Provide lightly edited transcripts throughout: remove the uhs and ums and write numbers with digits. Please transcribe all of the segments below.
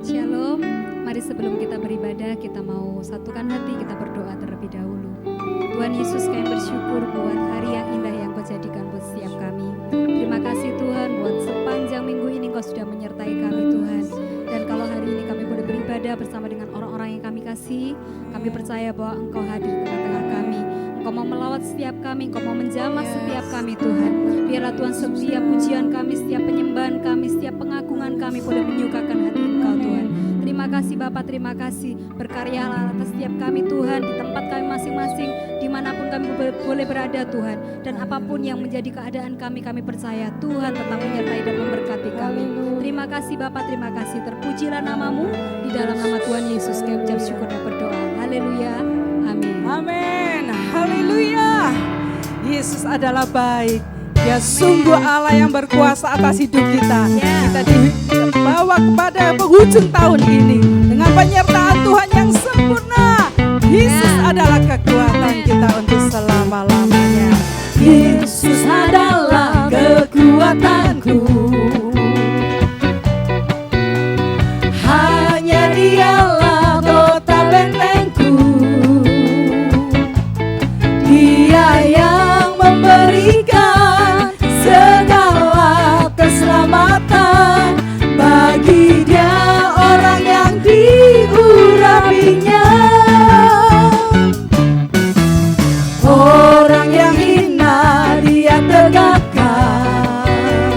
Shalom, mari sebelum kita beribadah kita mau satukan hati, kita berdoa terlebih dahulu. Tuhan Yesus, kami bersyukur buat hari yang indah yang Kau jadikan buat setiap kami. Terima kasih Tuhan buat sepanjang minggu ini Kau sudah menyertai kami Tuhan. Dan kalau hari ini kami boleh beribadah bersama dengan orang-orang yang kami kasih, kami percaya bahwa Engkau hadir di tengah-tengah kami. Engkau mau melawat setiap kami, Engkau mau menjamah setiap kami Tuhan. Biarlah Tuhan setiap pujian kami, setiap penyembahan kami, setiap pengagungan kami boleh menyukakan hati Engkau Tuhan. Terima kasih Bapa, terima kasih. Berkaryalah atas setiap kami Tuhan, di tempat kami masing-masing, dimanapun kami boleh berada Tuhan. Dan apapun yang menjadi keadaan kami percaya Tuhan tetap menyertai dan memberkati kami. Terima kasih Bapa, terima kasih. Terpujilah namamu, di dalam nama Tuhan Yesus kami ucap syukur dan berdoa. Haleluya, amin. Amin, haleluya. Yesus adalah baik. Dia sungguh Allah yang berkuasa atas hidup kita. Kita dibawa kepada penghujung tahun ini dengan penyertaan Tuhan yang sempurna. Yesus adalah kekuatan kita untuk selama-lamanya. Yesus adalah kekuatanku. Hanya Dialah kota bentengku. Dia yang memberikan segala keselamatan, bagi Dia orang yang diurapinya. Orang yang hina Dia tegakkan,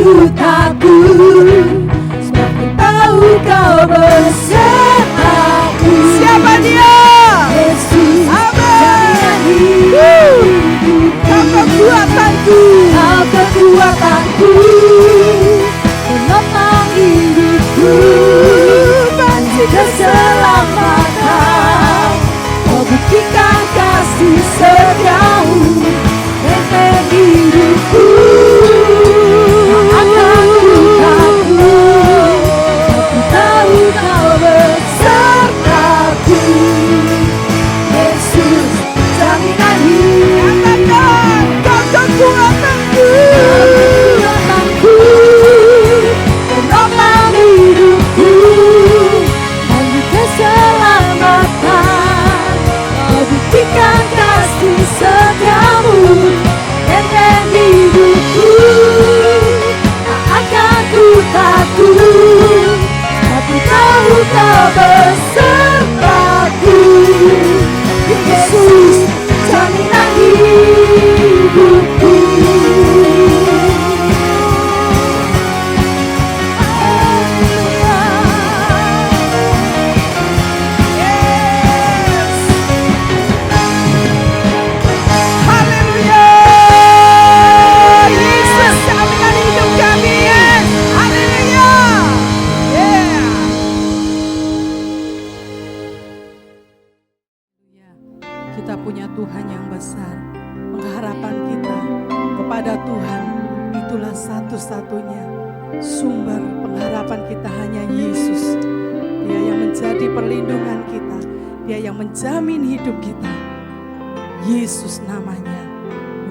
ku takut, sebab ku tahu kau besertaku. Siapa dia? Yesus, jaminan hidupku. Kau kekuatanku, Kau kekuatanku, penopang hidupku, janji keselamatan. Kau buktikan kasih setiamu, benteng hidupku. Akan ku takut, aku tahu kau besertaku. Yesus, jaminan hidupku. kau kekuatanku, Kekuatanku, penopang hidupku, janji keselamatan. Kau buktikan kasih setiamu, benteng hidupku. Tak akan ku takut, aku tahu kau besertaku. Yesus, jaminan hidupku. haleluya. Yesus jaminan hidup kami, haleluya. Kita punya Tuhan yang besar. Pengharapan kita kepada Tuhan itulah satu-satunya sumber pengharapan kita, hanya Yesus. Dia yang menjadi perlindungan kita, Dia yang menjamin hidup kita. Yesus namanya.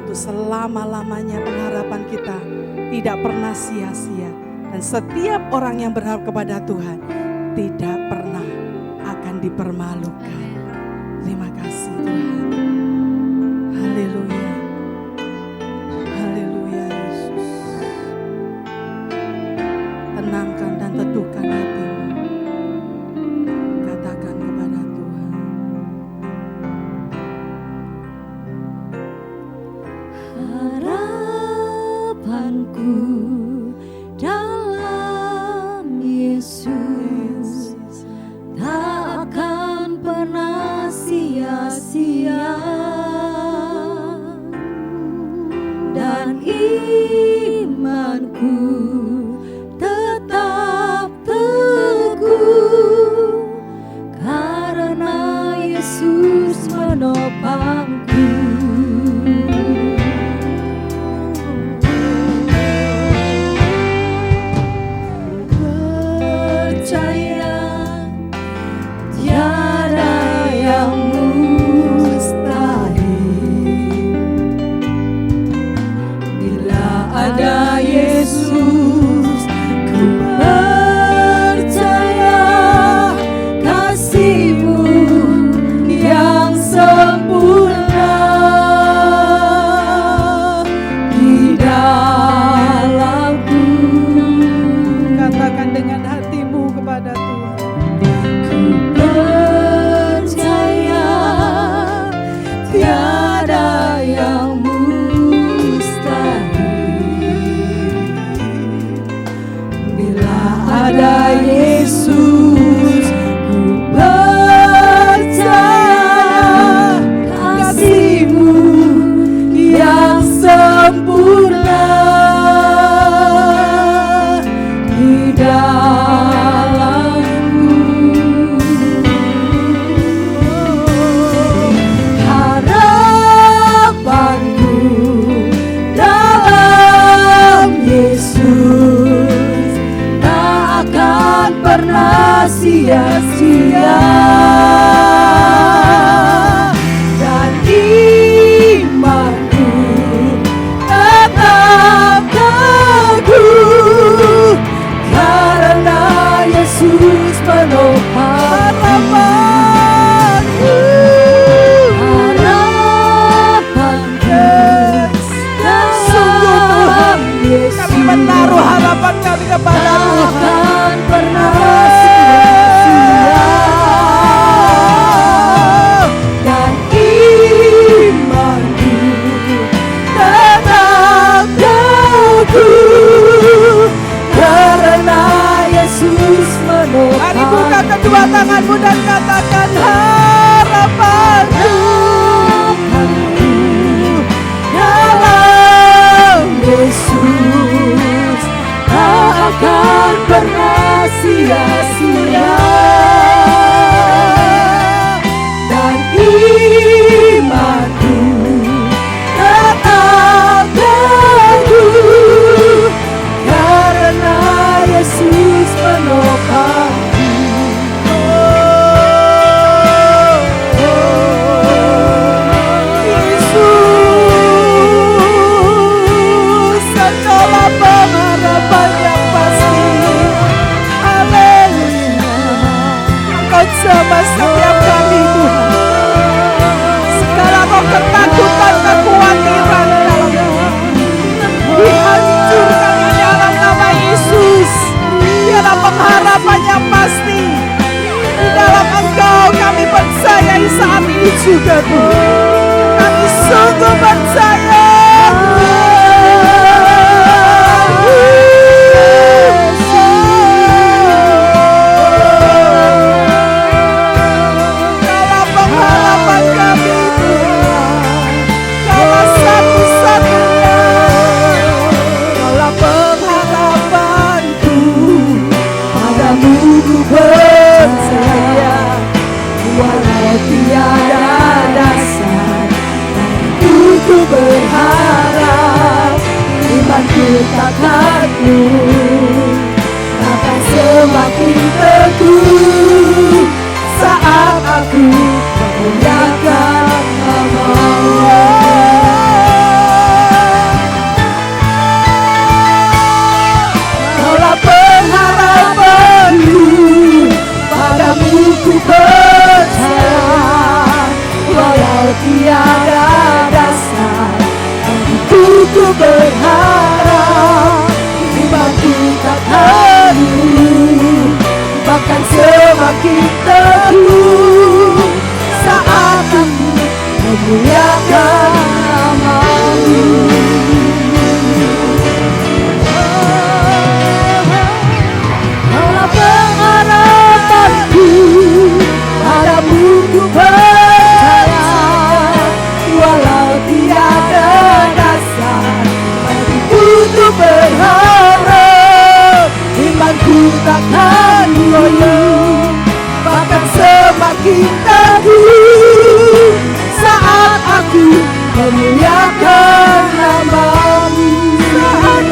Untuk selama-lamanya pengharapan kita tidak pernah sia-sia. Dan setiap orang yang berharap kepada Tuhan tidak pernah akan dipermalukan. Terima kasih Tuhan. Haleluya. Haleluya Yesus. Tenangkan dan teduhkan hatimu. Katakan kepada Tuhan. Harapanku dalam Yesus tak akan pernah sia-sia, dan imanku tetap teguh karena Yesus menopangku. Percaya tiada yang mustahil bila ada Yesus. Ku percaya kasih-Mu yang sempurna di dalamku. Katakan dengan hatimu kepada Tuhan. Ku percaya tiada yang mustahil bila ada Yesus. Ku percaya kasih-Mu yang sempurna di dalamku. Harapanku dalam Yesus tak akan pernah sia-sia, dan imanku tetap teguh karena Yesus menopangku. Harapanku dalam Yesus Kami menaruh harapan kami kepada-Mu. takkan pernah sia-sia, dan imanku tetap teguh kedua tanganmu dan katakan harapanku dalam Yesus tak akan pernah sia-sia, dan imanku tetap teguh karena Yesus menopangku. Yesus, Engkaulah pengharapan yang pasti. Haleluya, Engkau jamah setiap kami Tuhan. Segala roh ketakutan, kekhawatiran dalam dihancurkan di dalam nama Yesus. Biarlah pengharapan yang pasti di dalam Engkau kami percayai saat ini juga Tuhan. Kami sungguh percaya Kaulah pengharapan kami Tuhan. Kaulah satu-satunya. Kaulah pengharapanku, padamu ku percaya. Walau tiada dasar, ku berharap imanku takkan luntur, akan semakin teguh saat aku memuliakan nama-Mu. Kaulah pengharapanku, padamu ku percaya. Walau tiada dasar, ku berharap imanku takkan luntur, bahkan semakin teguh saat aku memuliakan nama-Mu. Kaulah pengharapanku, padamu ku percaya. Walau tiada dasar, ku berharap imanku takkan goyah, bahkan semakin teguh saat aku memuliakan nama-Mu. Saat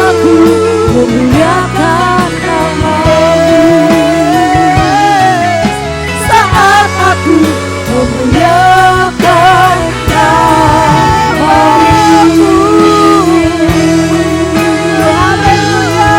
aku memuliakan nama-Mu. Saat aku memuliakan nama-Mu. Haleluya.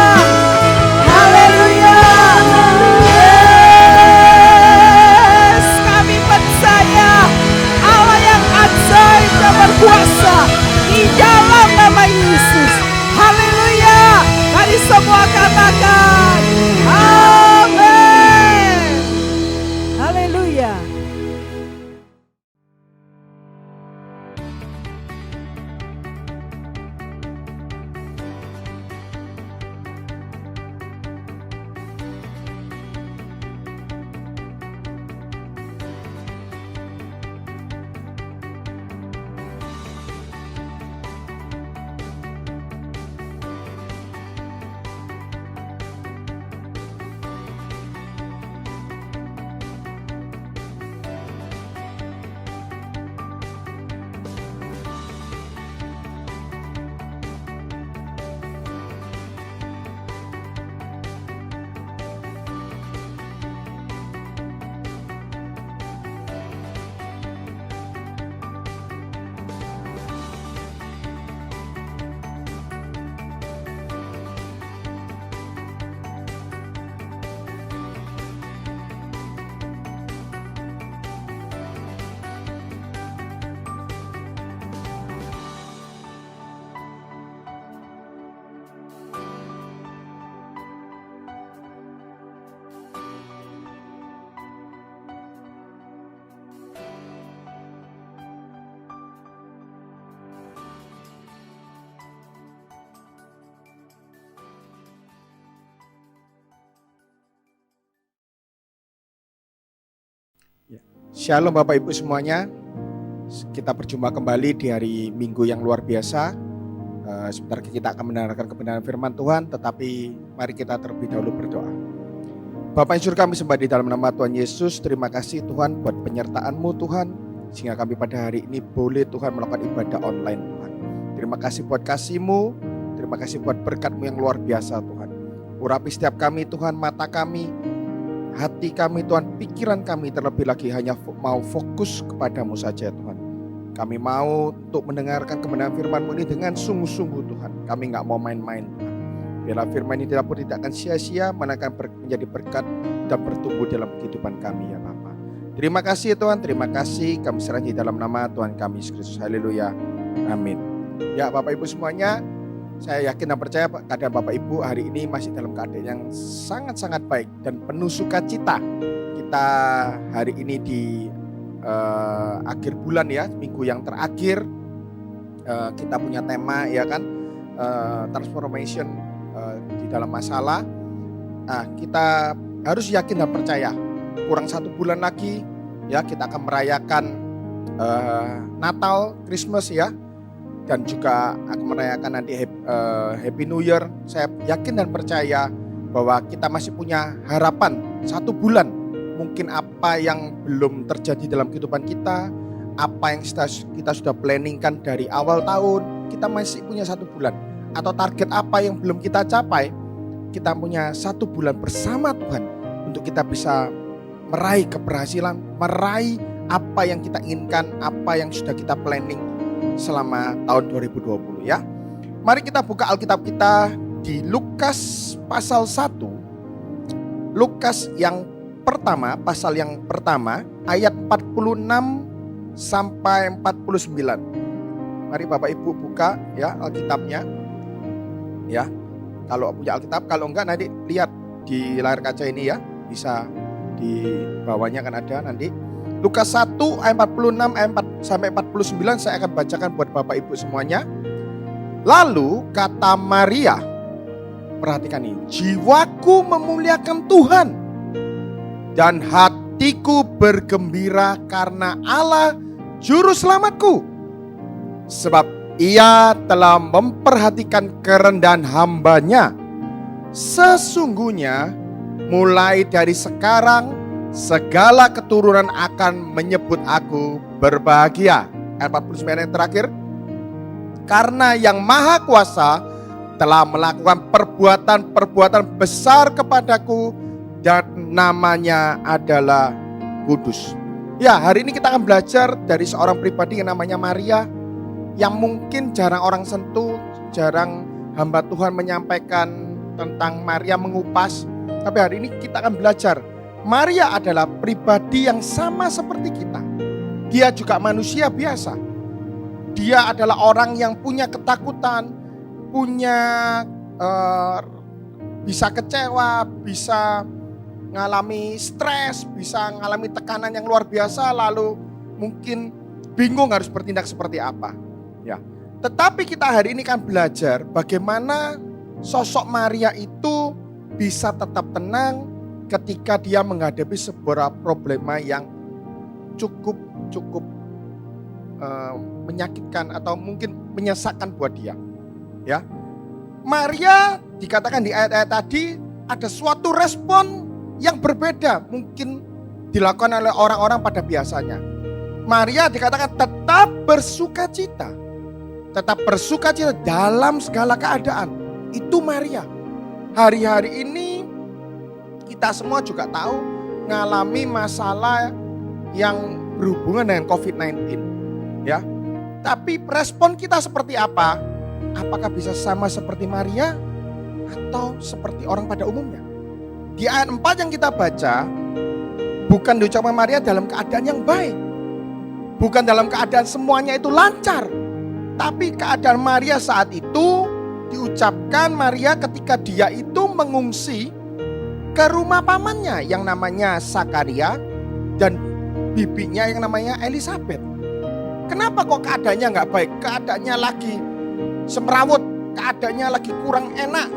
Shalom Bapak Ibu semuanya. Kita berjumpa kembali di hari Minggu yang luar biasa. Sebentar kita akan mendengarkan kebenaran firman Tuhan, tetapi mari kita terlebih dahulu berdoa. Bapa yang surga, kami sembah di dalam nama Tuhan Yesus. Terima kasih Tuhan buat penyertaan-Mu Tuhan, sehingga kami pada hari ini boleh Tuhan melakukan ibadah online Tuhan. Terima kasih buat kasih-Mu, terima kasih buat berkat-Mu yang luar biasa Tuhan. Urapi setiap kami Tuhan, mata kami, hati kami Tuhan, pikiran kami terlebih lagi hanya mau fokus kepadamu saja Tuhan. Kami mau untuk mendengarkan kebenaran firman-Mu ini dengan sungguh-sungguh Tuhan. Kami gak mau main-main Tuhan. Biarlah firman ini tidak akan sia-sia, melainkan menjadi berkat dan bertumbuh dalam kehidupan kami ya Bapa. Terima kasih Tuhan, terima kasih. Kami serah di dalam nama Tuhan kami Yesus Kristus. Haleluya, amin. Ya Bapak Ibu semuanya, saya yakin dan percaya keadaan Bapak Ibu hari ini masih dalam keadaan yang sangat-sangat baik dan penuh sukacita. Kita hari ini di akhir bulan ya, minggu yang terakhir, kita punya tema ya kan, transformation di dalam masalah. Nah, kita harus yakin dan percaya kurang 1 bulan lagi ya kita akan merayakan Natal, Christmas ya. Dan juga akan merayakan nanti Happy New Year. Saya yakin dan percaya bahwa kita masih punya harapan 1 bulan. Mungkin apa yang belum terjadi dalam kehidupan kita, apa yang kita sudah planningkan dari awal tahun, kita masih punya 1 bulan. Atau target apa yang belum kita capai, kita punya 1 bulan bersama Tuhan untuk kita bisa meraih keberhasilan, meraih apa yang kita inginkan, apa yang sudah kita planning selama tahun 2020 ya. Mari kita buka Alkitab kita di Lukas pasal 1. Lukas yang pertama, pasal yang pertama ayat 46 sampai 49. Mari Bapak Ibu buka ya Alkitabnya. Ya. Kalau punya Alkitab, kalau enggak nanti lihat di layar kaca ini ya. Bisa di bawahnya kan ada nanti. Lukas 1 ayat 46 ayat 4 sampai 49 saya akan bacakan buat Bapak Ibu semuanya. Lalu kata Maria, perhatikan ini, jiwaku memuliakan Tuhan dan hatiku bergembira karena Allah juru selamatku. Sebab ia telah memperhatikan kerendahan hambanya. Sesungguhnya mulai dari sekarang segala keturunan akan menyebut aku berbahagia. Ayat 49 yang terakhir. Karena yang maha kuasa telah melakukan perbuatan-perbuatan besar kepadaku dan namanya adalah kudus. Ya, hari ini kita akan belajar dari seorang pribadi yang namanya Maria, yang mungkin jarang orang sentuh, jarang hamba Tuhan menyampaikan tentang Maria, mengupas. Tapi hari ini kita akan belajar. Maria adalah pribadi yang sama seperti kita. Dia juga manusia biasa. Dia adalah orang yang punya ketakutan, punya bisa kecewa, bisa ngalami stres, bisa ngalami tekanan yang luar biasa, lalu mungkin bingung harus bertindak seperti apa. Ya. Tetapi kita hari ini kan belajar bagaimana sosok Maria itu bisa tetap tenang ketika dia menghadapi sebuah problema yang cukup menyakitkan atau mungkin menyesakkan buat dia. Ya, Maria dikatakan di ayat-ayat tadi ada suatu respon yang berbeda mungkin dilakukan oleh orang-orang pada biasanya. Maria dikatakan tetap bersukacita dalam segala keadaan. Itu Maria. Hari-hari ini kita semua juga tahu ngalami masalah yang berhubungan dengan COVID-19 ya. Tapi respon kita seperti apa? Apakah bisa sama seperti Maria atau seperti orang pada umumnya? Di ayat 4 yang kita baca, bukan diucapkan Maria dalam keadaan yang baik. Bukan dalam keadaan semuanya itu lancar. Tapi keadaan Maria saat itu diucapkan Maria ketika dia itu mengungsi ke rumah pamannya yang namanya Sakaria dan bibinya yang namanya Elisabet. Kenapa kok keadaannya nggak baik? Keadaannya lagi semrawut, keadaannya lagi kurang enak,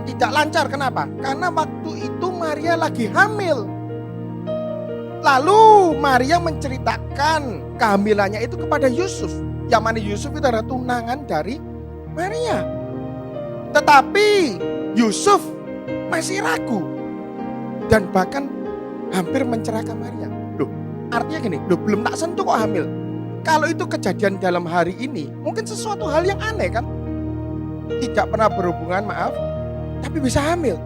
tidak lancar. Kenapa? Karena waktu itu Maria lagi hamil. Lalu Maria menceritakan kehamilannya itu kepada Yusuf. Yang mana Yusuf itu adalah tunangan dari Maria. Tetapi Yusuf masih ragu. Dan bahkan hampir menceraikan Maria. Loh, artinya gini, belum tak sentuh kok hamil. Kalau itu kejadian dalam hari ini, mungkin sesuatu hal yang aneh kan? Tidak pernah berhubungan, maaf, tapi bisa hamil.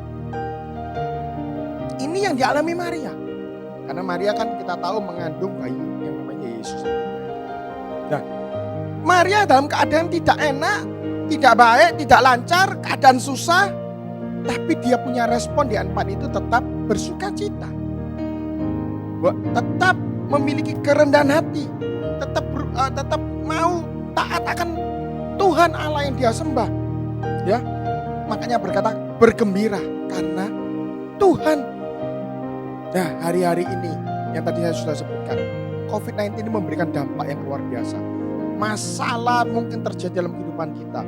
Ini yang dialami Maria. Karena Maria kan kita tahu mengandung bayi yang namanya Yesus. Nah, Maria dalam keadaan tidak enak, tidak baik, tidak lancar, keadaan susah. Tapi dia punya respon di 4 itu tetap bersuka cita. Tetap memiliki kerendahan hati. Tetap mau taat akan Tuhan Allah yang dia sembah. Ya, makanya berkata bergembira karena Tuhan. Nah, hari-hari ini yang tadi saya sudah sebutkan, COVID-19 ini memberikan dampak yang luar biasa. Masalah mungkin terjadi dalam kehidupan kita.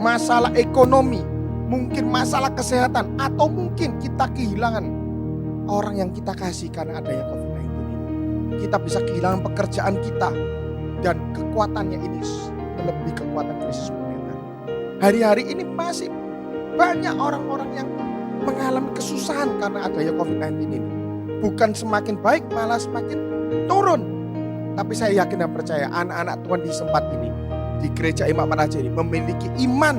Masalah ekonomi, mungkin masalah kesehatan, atau mungkin kita kehilangan orang yang kita kasih karena adanya COVID-19 ini. Kita bisa kehilangan pekerjaan kita. Dan kekuatannya ini melebihi kekuatan krisis moneter. Hari-hari ini masih banyak orang-orang yang mengalami kesusahan karena adanya COVID-19 ini. Bukan semakin baik, malah semakin turun. Tapi saya yakin dan percaya anak-anak Tuhan di tempat ini, di gereja Imam Raja ini memiliki iman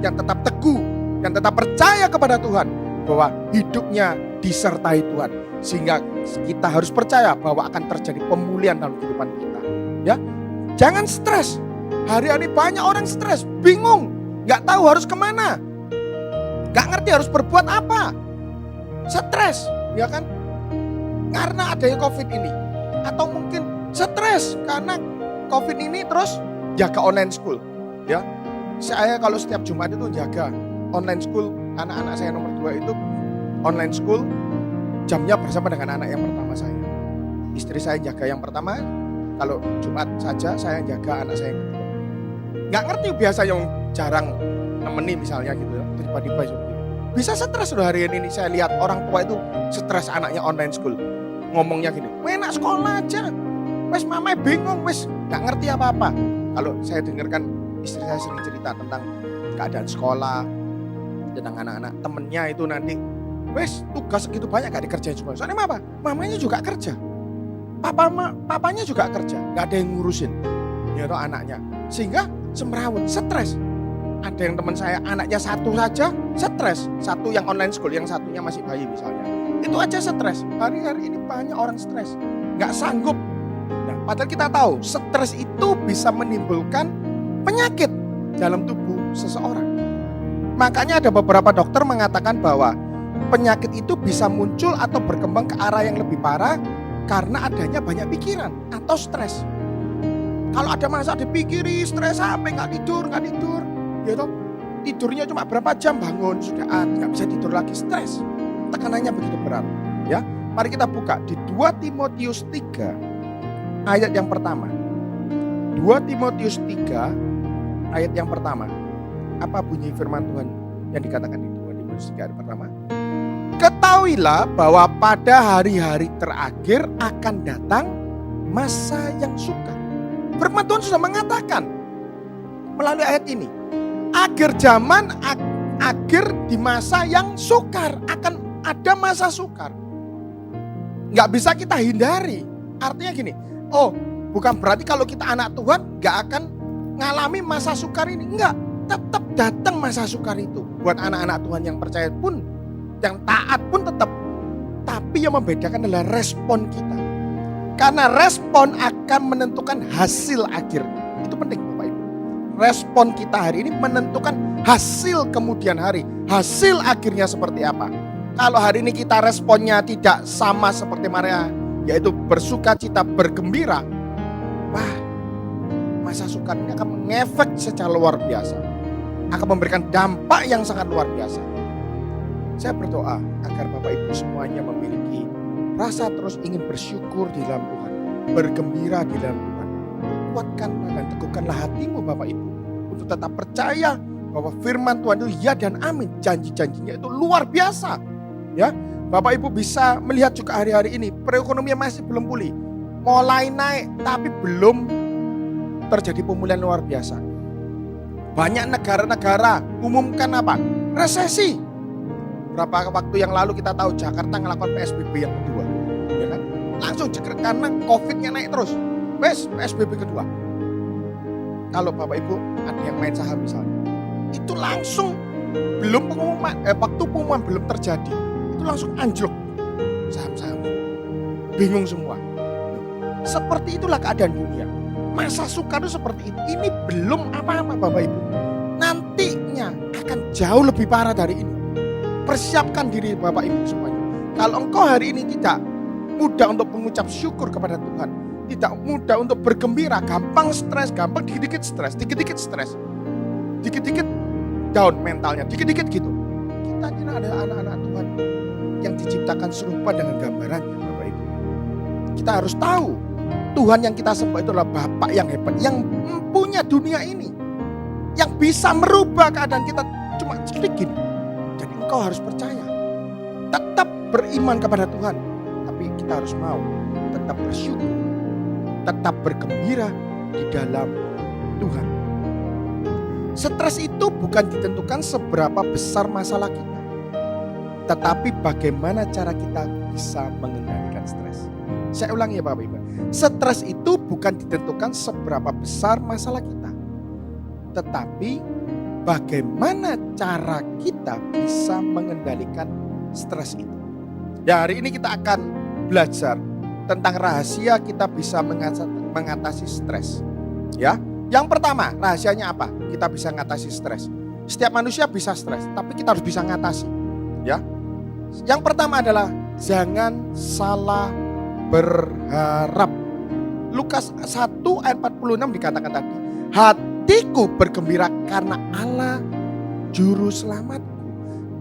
yang tetap teguh, yang tetap percaya kepada Tuhan. Bahwa hidupnya disertai Tuhan. Sehingga kita harus percaya bahwa akan terjadi pemulihan dalam kehidupan kita. Ya, jangan stres. Hari-hari banyak orang stres, bingung, gak tahu harus kemana, gak ngerti harus berbuat apa, stres, ya kan? Karena adanya COVID ini, atau mungkin stres karena COVID ini terus jaga online school, ya. Saya kalau setiap Jumat itu jaga online school, anak-anak saya nomor 2 itu online school, jamnya bersama dengan anak yang pertama saya. Istri saya jaga yang pertama. Kalau Jumat saja saya jaga anak saya yang kedua. Gak ngerti biasa yang jarang nemeni misalnya gitu ya. Tiba-tiba bisa stres loh hari ini. Saya lihat orang tua itu stres anaknya online school. Ngomongnya gini, enak sekolah aja. Wes mamanya bingung, wes gak ngerti apa-apa. Kalau saya dengarkan istri saya sering cerita tentang keadaan sekolah. Tentang anak-anak temennya itu nanti. Wes tugas segitu banyak gak dikerjain semua. Soalnya apa? Mamanya juga kerja. Papanya juga kerja, gak ada yang ngurusin ya toh anaknya, sehingga semrawut, stres. Ada yang teman saya anaknya 1 saja stres, 1 yang online school, yang satunya masih bayi misalnya, itu aja stres. Hari-hari ini banyak orang stres, gak sanggup. Nah, padahal kita tahu stres itu bisa menimbulkan penyakit dalam tubuh seseorang. Makanya ada beberapa dokter mengatakan bahwa penyakit itu bisa muncul atau berkembang ke arah yang lebih parah karena adanya banyak pikiran atau stres. Kalau ada masa dipikiri, stres sampai nggak tidur, gitu. Tidurnya cuma berapa jam, bangun sudah nggak bisa tidur lagi, stres. Tekanannya begitu berat. Ya, mari kita buka di 2 Timotius 3 ayat yang pertama. 2 Timotius 3 ayat yang pertama. Apa bunyi firman Tuhan yang dikatakan di 2 Timotius 3 ayat pertama? Ketahuilah bahwa pada hari-hari terakhir akan datang masa yang sukar. Firman Tuhan sudah mengatakan melalui ayat ini, akhir zaman, akhir di masa yang sukar, akan ada masa sukar. Gak bisa kita hindari. Artinya gini, oh bukan berarti kalau kita anak Tuhan gak akan ngalami masa sukar ini. Enggak, tetap datang masa sukar itu. Buat anak-anak Tuhan yang percaya pun, yang taat pun tetap. Tapi yang membedakan adalah respon kita. Karena respon akan menentukan hasil akhir. Itu penting Bapak Ibu. Respon kita hari ini menentukan hasil kemudian hari. Hasil akhirnya seperti apa. Kalau hari ini kita responnya tidak sama seperti Maria, yaitu bersuka cita, bergembira. Wah, masa sukar ini akan mengefek secara luar biasa. Akan memberikan dampak yang sangat luar biasa. Saya berdoa agar Bapak Ibu semuanya memiliki rasa terus ingin bersyukur di dalam Tuhan, bergembira di dalam Tuhan. Kuatkanlah dan teguhkanlah hatimu Bapak Ibu untuk tetap percaya bahwa firman Tuhan itu ya dan amin. Janji-janjinya itu luar biasa. Ya, Bapak Ibu bisa melihat juga hari-hari ini perekonomian masih belum pulih. Mulai naik tapi belum terjadi pemulihan luar biasa. Banyak negara-negara umumkan apa? Resesi. Berapa waktu yang lalu kita tahu Jakarta melakukan PSBB yang kedua. Ya kan? Langsung karena COVID-nya naik terus. PSBB kedua. Kalau Bapak Ibu ada yang main saham misalnya, itu langsung belum pengumuman, waktu pengumuman belum terjadi, itu langsung anjlok saham-saham. Bingung semua. Seperti itulah keadaan dunia. Masa sukar itu seperti ini. Ini belum apa-apa Bapak Ibu. Nantinya akan jauh lebih parah dari ini. Persiapkan diri Bapak Ibu semuanya. Kalau engkau hari ini tidak mudah untuk mengucap syukur kepada Tuhan, tidak mudah untuk bergembira, gampang stres, gampang dikit-dikit stres, dikit-dikit down mentalnya, dikit-dikit gitu. Kita ini adalah anak-anak Tuhan yang diciptakan serupa dengan gambarannya Bapak Ibu. Kita harus tahu Tuhan yang kita sembah itu adalah Bapa yang hebat, yang punya dunia ini, yang bisa merubah keadaan kita cuma sedikit. Jadi engkau harus percaya, tetap beriman kepada Tuhan, tapi kita harus mau tetap bersyukur, tetap bergembira di dalam Tuhan. Stres itu bukan ditentukan seberapa besar masalah kita, tetapi bagaimana cara kita bisa mengendalikan stres. Saya ulangi ya Bapak Ibu. Stres itu bukan ditentukan seberapa besar masalah kita, tetapi bagaimana cara kita bisa mengendalikan stres itu. Ya, hari ini kita akan belajar tentang rahasia kita bisa mengatasi stres. Ya, yang pertama rahasianya apa? Kita bisa mengatasi stres. Setiap manusia bisa stres, tapi kita harus bisa mengatasi. Ya, yang pertama adalah jangan salah berharap. Lukas 1 ayat 46 dikatakan tadi, hatiku bergembira karena Allah juru selamatku.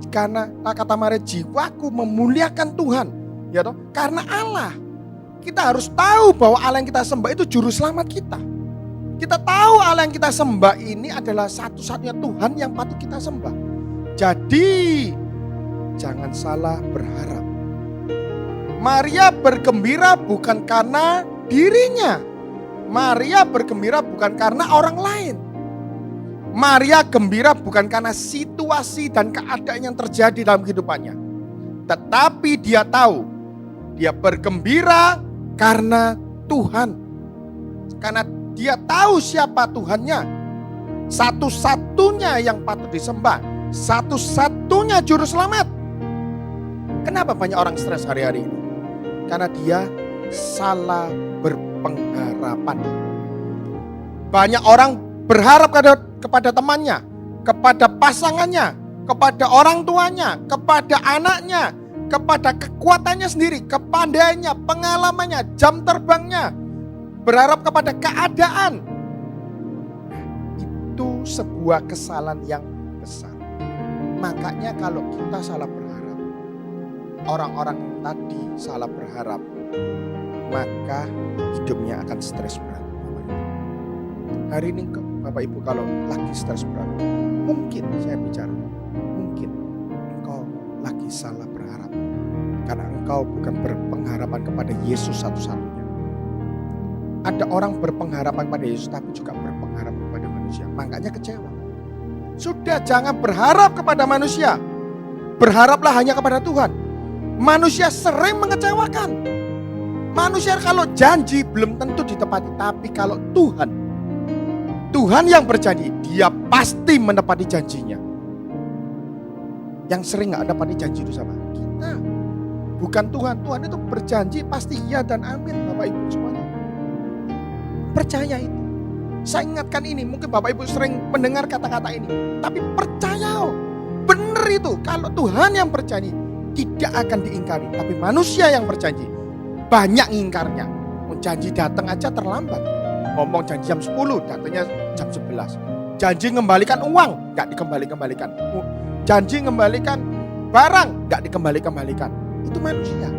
Karena kata Maria, jiwaku memuliakan Tuhan. Ya toh? Karena Allah. Kita harus tahu bahwa Allah yang kita sembah itu juru selamat kita. Kita tahu Allah yang kita sembah ini adalah satu-satunya Tuhan yang patut kita sembah. Jadi jangan salah berharap. Maria bergembira bukan karena dirinya. Maria bergembira bukan karena orang lain. Maria gembira bukan karena situasi dan keadaan yang terjadi dalam kehidupannya. Tetapi dia tahu, dia bergembira karena Tuhan. Karena dia tahu siapa Tuhannya. Satu-satunya yang patut disembah. Satu-satunya juru selamat. Kenapa banyak orang stres hari-hari ini? Karena dia salah berpengharapan. Banyak orang berharap kepada temannya, kepada pasangannya, kepada orang tuanya, kepada anaknya, kepada kekuatannya sendiri, kepandaiannya, pengalamannya, jam terbangnya, berharap kepada keadaan. Itu sebuah kesalahan yang besar. Makanya kalau kita salah berharap, orang-orang yang tadi salah berharap, maka hidupnya akan stres berat. Hari ini Bapak Ibu kalau lagi stres berat, mungkin saya bicara, mungkin engkau lagi salah berharap. Karena engkau bukan berpengharapan kepada Yesus satu-satunya. Ada orang berpengharapan pada Yesus tapi juga berpengharapan kepada manusia. Makanya kecewa. Sudah, jangan berharap kepada manusia. Berharaplah hanya kepada Tuhan. Manusia sering mengecewakan. Manusia kalau janji belum tentu ditepati. Tapi kalau Tuhan yang berjanji, dia pasti menepati janjinya. Yang sering gak menepati janji itu sama kita. Bukan Tuhan. Tuhan itu berjanji pasti iya dan amin Bapak Ibu semuanya. Percaya itu. Saya ingatkan ini, mungkin Bapak Ibu sering mendengar kata-kata ini. Tapi percaya, benar itu. Kalau Tuhan yang berjanji, tidak akan diingkari. Tapi manusia yang berjanji, banyak ngingkarnya. Janji datang aja terlambat. Ngomong janji jam 10, datangnya jam 11. Janji ngembalikan uang, gak dikembalikan. Janji ngembalikan barang, gak dikembalikan. Itu manusia.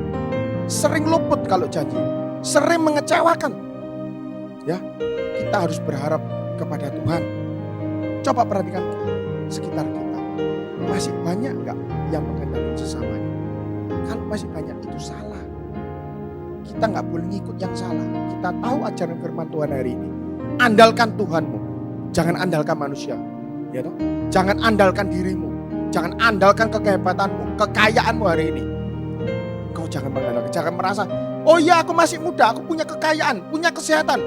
Sering luput kalau janji. Sering mengecewakan. Ya, kita harus berharap kepada Tuhan. Coba perhatikan sekitar kita. Masih banyak gak yang mengendalikan sesamanya? Kalau masih banyak itu salah. Kita nggak boleh ngikut yang salah. Kita tahu ajaran firman Tuhan hari ini. Andalkan Tuhanmu, jangan andalkan manusia. Ya toh? Jangan andalkan dirimu, jangan andalkan kehebatanmu, kekayaanmu hari ini. Kau jangan mengandalkan, jangan merasa, oh ya aku masih muda, aku punya kekayaan, punya kesehatan.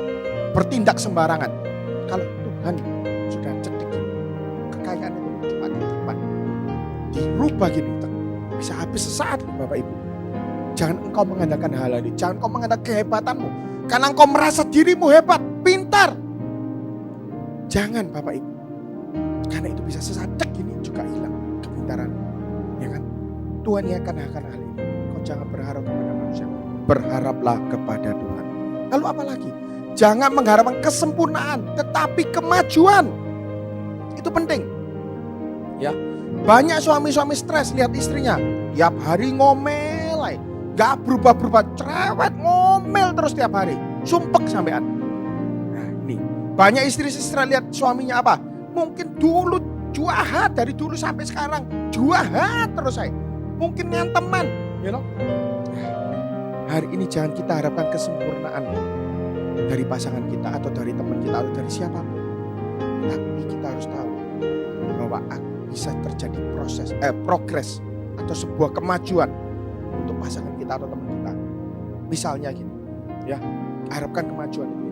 Bertindak sembarangan. Kalau Tuhan sudah cedekin, kekayaan itu cuma titipan. Dirubah gini, bisa habis sesaat Bapak Ibu. Jangan engkau mengandalkan hal ini, jangan engkau mengandalkan kehebatanmu. Karena engkau merasa dirimu hebat, pintar. Jangan Bapak Ibu. Karena itu bisa sesaat gini juga hilang kepintaran. Ya kan? Tuhan yang akan hal ini. Kau jangan berharap kepada manusia. Berharaplah kepada Tuhan. Lalu apa lagi? Jangan mengharapkan kesempurnaan, tetapi kemajuan. Itu penting. Ya. Banyak suami-suami stres lihat istrinya. Tiap hari ngomel, gak berubah-berubah, cerewet, ngomel terus tiap hari. Sumpek sampean. Nah ini, banyak istri-istri lihat suaminya apa? Mungkin dulu juahat, dari dulu sampai sekarang juahat terus saya. Mungkin nganteman, you know. Hari ini jangan kita harapkan kesempurnaan dari pasangan kita atau dari teman kita atau dari siapapun. Tapi kita harus tahu bahwa bisa terjadi progres atau sebuah kemajuan untuk pasangan kita atau teman kita. Misalnya gini, ya, harapkan kemajuan ini.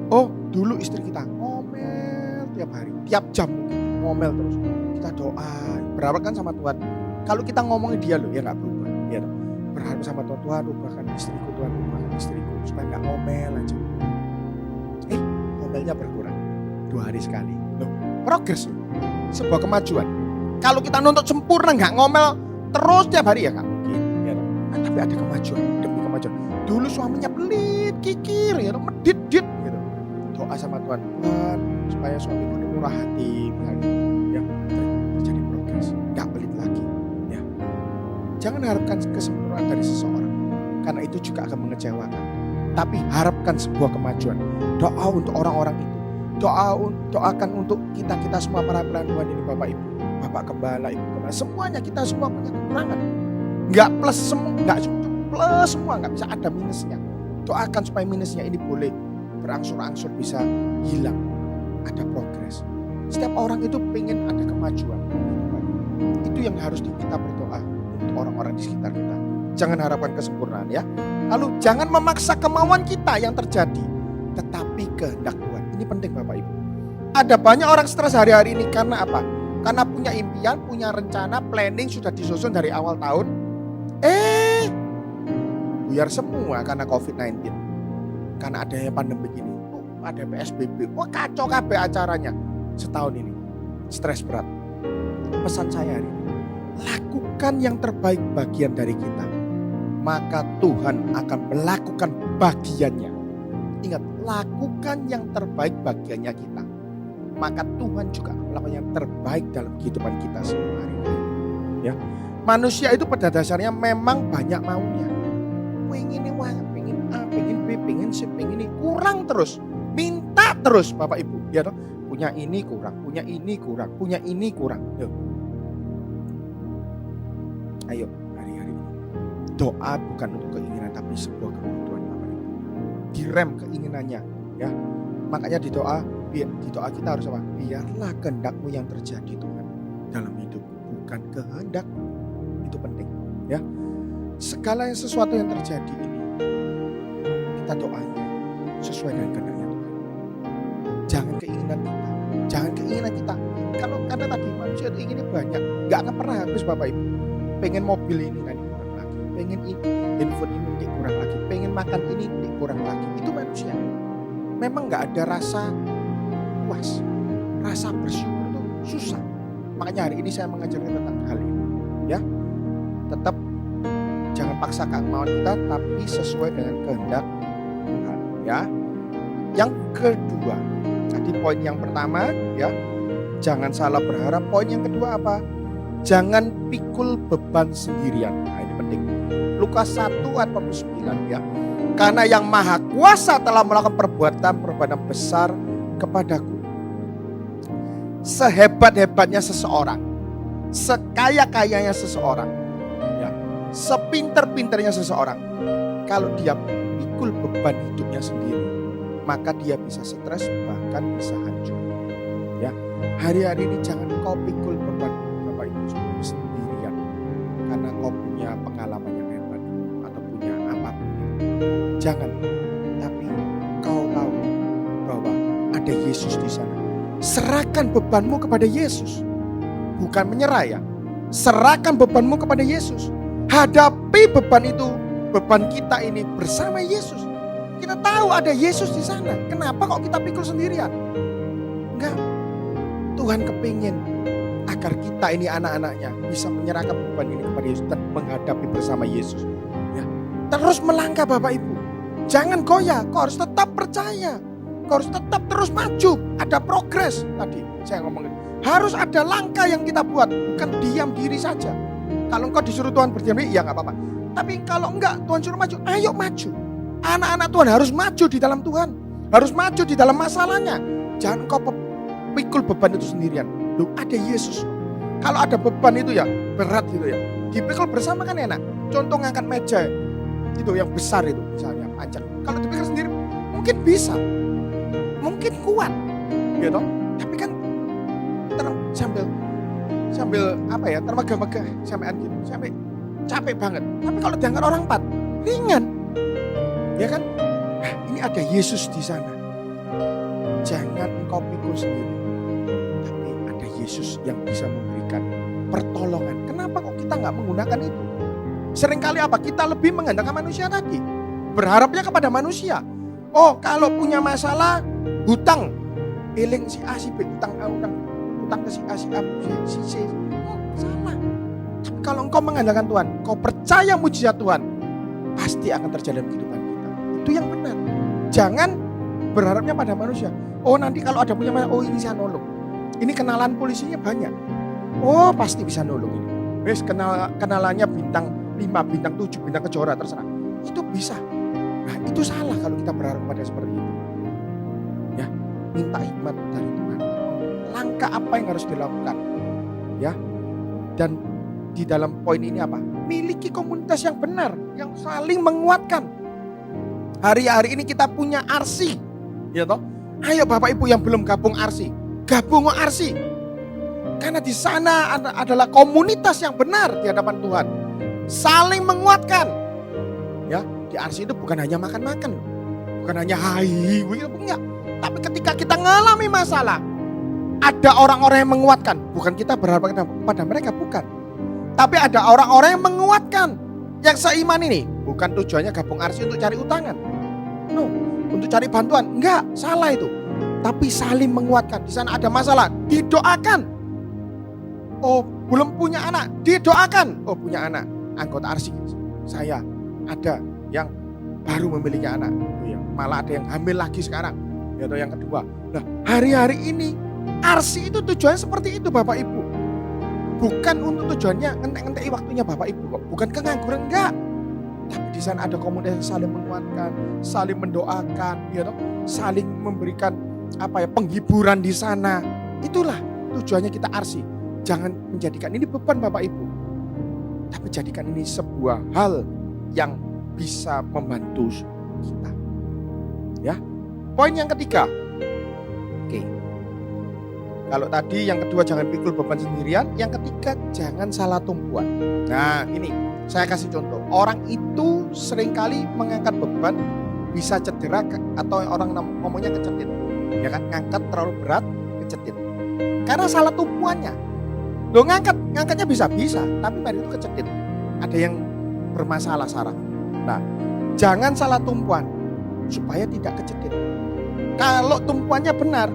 Oh, dulu istri kita ngomel tiap hari, tiap jam ngomel terus. Kita doa, berharapkan sama Tuhan. Kalau kita ngomongin dia loh, ya nggak berubah. Ya, berharap sama Tuhan, Tuhan ubahkan istriku, Tuhan ubahkan istriku supaya nggak ngomel aja. Ngomelnya berkurang 2 hari sekali. Loh, progres loh. Sebuah kemajuan. Kalau kita nuntut sempurna nggak ngomel terus tiap hari ya nggak mungkin. Ya, tapi ada kemajuan demi kemajuan. Dulu suaminya pelit, kikir, ya, medit-dit gitu. Doa sama Tuhan, Tuhan supaya suamiku ini murah hati, ya, terjadi progres, nggak pelit lagi. Ya, jangan harapkan kesempurnaan dari seseorang, karena itu juga akan mengecewakan. Tapi harapkan sebuah kemajuan. Doa untuk orang-orang itu. Doakan untuk kita semua para pelayan Tuhan ini, Bapak Ibu, Bapak Gembala, Ibu Gembala, semuanya kita semua punya kekurangan. Nggak plus semua, nggak plus semua, nggak bisa ada minusnya. Doakan supaya minusnya ini boleh berangsur-angsur bisa hilang, ada progres. Setiap orang itu pengen ada kemajuan. Itu yang harus kita berdoa untuk orang-orang di sekitar kita. Jangan harapkan kesempurnaan ya. Lalu jangan memaksa kemauan kita yang terjadi, tetapi kehendak Tuhan. Ini penting Bapak Ibu. Ada banyak orang stres hari-hari ini karena apa? Karena punya impian, punya rencana, planning sudah disusun dari awal tahun. Buyar semua karena COVID-19. Karena adanya pandemi ini. Ada PSBB. Wah kacau kabeh acaranya setahun ini. Stres berat. Pesan saya hari ini, lakukan yang terbaik bagian dari kita. Maka Tuhan akan melakukan bagiannya. Ingat, lakukan yang terbaik bagiannya kita. Maka Tuhan juga akan melakukan yang terbaik dalam kehidupan kita semua hari ini. Ya. Manusia itu pada dasarnya memang banyak maunya. Pengen ini, pengen A, pengen B, pengen C, pengen ini. Kurang terus. Minta terus Bapak Ibu. Ya toh? Punya ini kurang, punya ini kurang, punya ini kurang. Ayo hari-hari ini. Doa bukan untuk keinginan tapi sebuah kebutuhan Bapak Ibu. Direm keinginannya ya. Makanya di doa kita harus apa? Biarlah kehendak-Mu yang terjadi Tuhan dalam hidupku, bukan kehendak. Itu penting ya. Segala sesuatu yang terjadi ini kita doanya sesuai dengan kehendaknya Tuhan. Jangan keinginan kita, jangan keinginan kita. Kalau karena tadi manusia itu inginnya banyak, nggak akan pernah habis Bapak Ibu. Pengen mobil ini nanti kurang lagi, pengen ini, handphone ini nanti kurang lagi, pengen makan ini nanti kurang lagi. Itu manusia. Memang nggak ada rasa puas, rasa bersyukur itu susah. Makanya hari ini saya mengajarkan tentang hal ini. Ya, tetap jangan paksa kemauan kita, tapi sesuai dengan kehendak Tuhan. Ya, yang kedua, tadi poin yang pertama, ya, jangan salah berharap. Poin yang kedua apa? Jangan pikul beban sendirian. Nah, ini penting. Lukas 1:49 ya. Karena yang maha kuasa telah melakukan perbuatan besar kepadaku. Sehebat-hebatnya seseorang, sekaya-kayanya seseorang, ya, sepinter-pinternya seseorang, kalau dia pikul beban hidupnya sendiri, maka dia bisa stres, bahkan bisa hancur. Ya, hari-hari ini jangan kau pikul beban Bapak Ibu sendirian, karena kau punya pengalaman yang hebat atau punya apapun. Jangan, tapi kau tahu bahwa ada Yesus di sana. Serahkan bebanmu kepada Yesus, bukan menyerah ya. Serahkan bebanmu kepada Yesus. Hadapi beban itu, beban kita ini bersama Yesus. Kita tahu ada Yesus di sana. Kenapa kok kita pikul sendirian? Enggak. Tuhan kepingin agar kita ini anak-anaknya bisa menyerahkan beban ini kepada Yesus dan menghadapi bersama Yesus. Ya. Terus melangkah Bapak Ibu. Jangan goyah, kau harus tetap percaya. Kau harus tetap terus maju. Ada progres tadi saya ngomongin. Harus ada langkah yang kita buat, bukan diam diri saja. Kalau engkau disuruh Tuhan berdiam diri, ya gak apa-apa. Tapi kalau enggak, Tuhan suruh maju, ayo maju. Anak-anak Tuhan harus maju di dalam Tuhan. Harus maju di dalam masalahnya. Jangan engkau pikul beban itu sendirian. Loh, ada Yesus. Kalau ada beban itu ya berat gitu ya. Dipikul bersama kan enak. Contoh ngangkat meja itu yang besar itu misalnya panjang. Kalau dipikul sendiri mungkin bisa. Mungkin kuat. Gitu. Tapi kan sambil apa ya, termegah-megah sampai gitu, sampai capek banget. Tapi kalau diangkat orang 4, ringan. Ya kan? Nah, ini ada Yesus di sana. Jangan engkau pikul sendiri. Tapi ada Yesus yang bisa memberikan pertolongan. Kenapa kok kita nggak menggunakan itu? Seringkali apa? Kita lebih mengandalkan manusia tadi. Berharapnya kepada manusia. Oh, kalau punya masalah hutang, eling si A si B, hutang ke si A si A si C. Salah. Tapi kalau engkau mengandalkan Tuhan, kau percaya mujizat Tuhan, pasti akan terjadi dalam kehidupan kita. Itu yang benar. Jangan berharapnya pada manusia. Oh, nanti kalau ada punya masalah, oh ini saya nolong. Ini kenalan polisinya banyak. Oh, pasti bisa nolong ini. Wes kenalannya bintang 5, bintang 7, bintang kejora terserah. Itu bisa. Nah, itu salah kalau kita berharap pada seperti itu. Ya, minta hikmat dari Tuhan. Langkah apa yang harus dilakukan? Ya. Dan di dalam poin ini apa? Miliki komunitas yang benar, yang saling menguatkan. Hari-hari ini kita punya RC, ya toh? Ayo Bapak Ibu yang belum gabung RC, gabung RC. Karena di sana adalah komunitas yang benar di hadapan Tuhan. Saling menguatkan. Ya, di RC itu bukan hanya makan-makan, bukan hanya hai, enggak. Tapi ketika kita ngalami masalah, ada orang-orang yang menguatkan. Bukan kita berharap pada mereka, bukan. Tapi ada orang-orang yang menguatkan. Yang seiman ini, bukan tujuannya gabung RC untuk cari utangan. No, untuk cari bantuan. Enggak, salah itu. Tapi saling menguatkan. Di sana ada masalah, didoakan. Oh, belum punya anak, didoakan. Oh, punya anak, anggota RC. Saya ada yang baru memiliki anak. Oh, ya. Malah ada yang hamil lagi sekarang. Ya, atau yang kedua. Nah, hari-hari ini RC itu tujuannya seperti itu Bapak Ibu. Bukan untuk tujuannya ngentek-ngentek waktunya Bapak Ibu kok. Bukan kengangguran, enggak. Tapi di sana ada komunitas yang saling menguatkan, saling mendoakan, ya toh, saling memberikan penghiburan di sana. Itulah tujuannya kita RC. Jangan menjadikan ini beban Bapak Ibu. Tapi jadikan ini sebuah hal yang bisa membantu kita. Ya. Poin yang ketiga. Oke. Kalau tadi yang kedua jangan pikul beban sendirian, yang ketiga jangan salah tumpuan. Nah, ini saya kasih contoh. Orang itu seringkali mengangkat beban bisa cedera atau orang ngomongnya kecetit. Ya kan, ngangkat terlalu berat, kecetit. Karena salah tumpuannya. Loh, ngangkatnya bisa, tapi pada itu kecetit. Ada yang bermasalah saraf. Nah, jangan salah tumpuan supaya tidak kecetit. Kalau tumpuannya benar,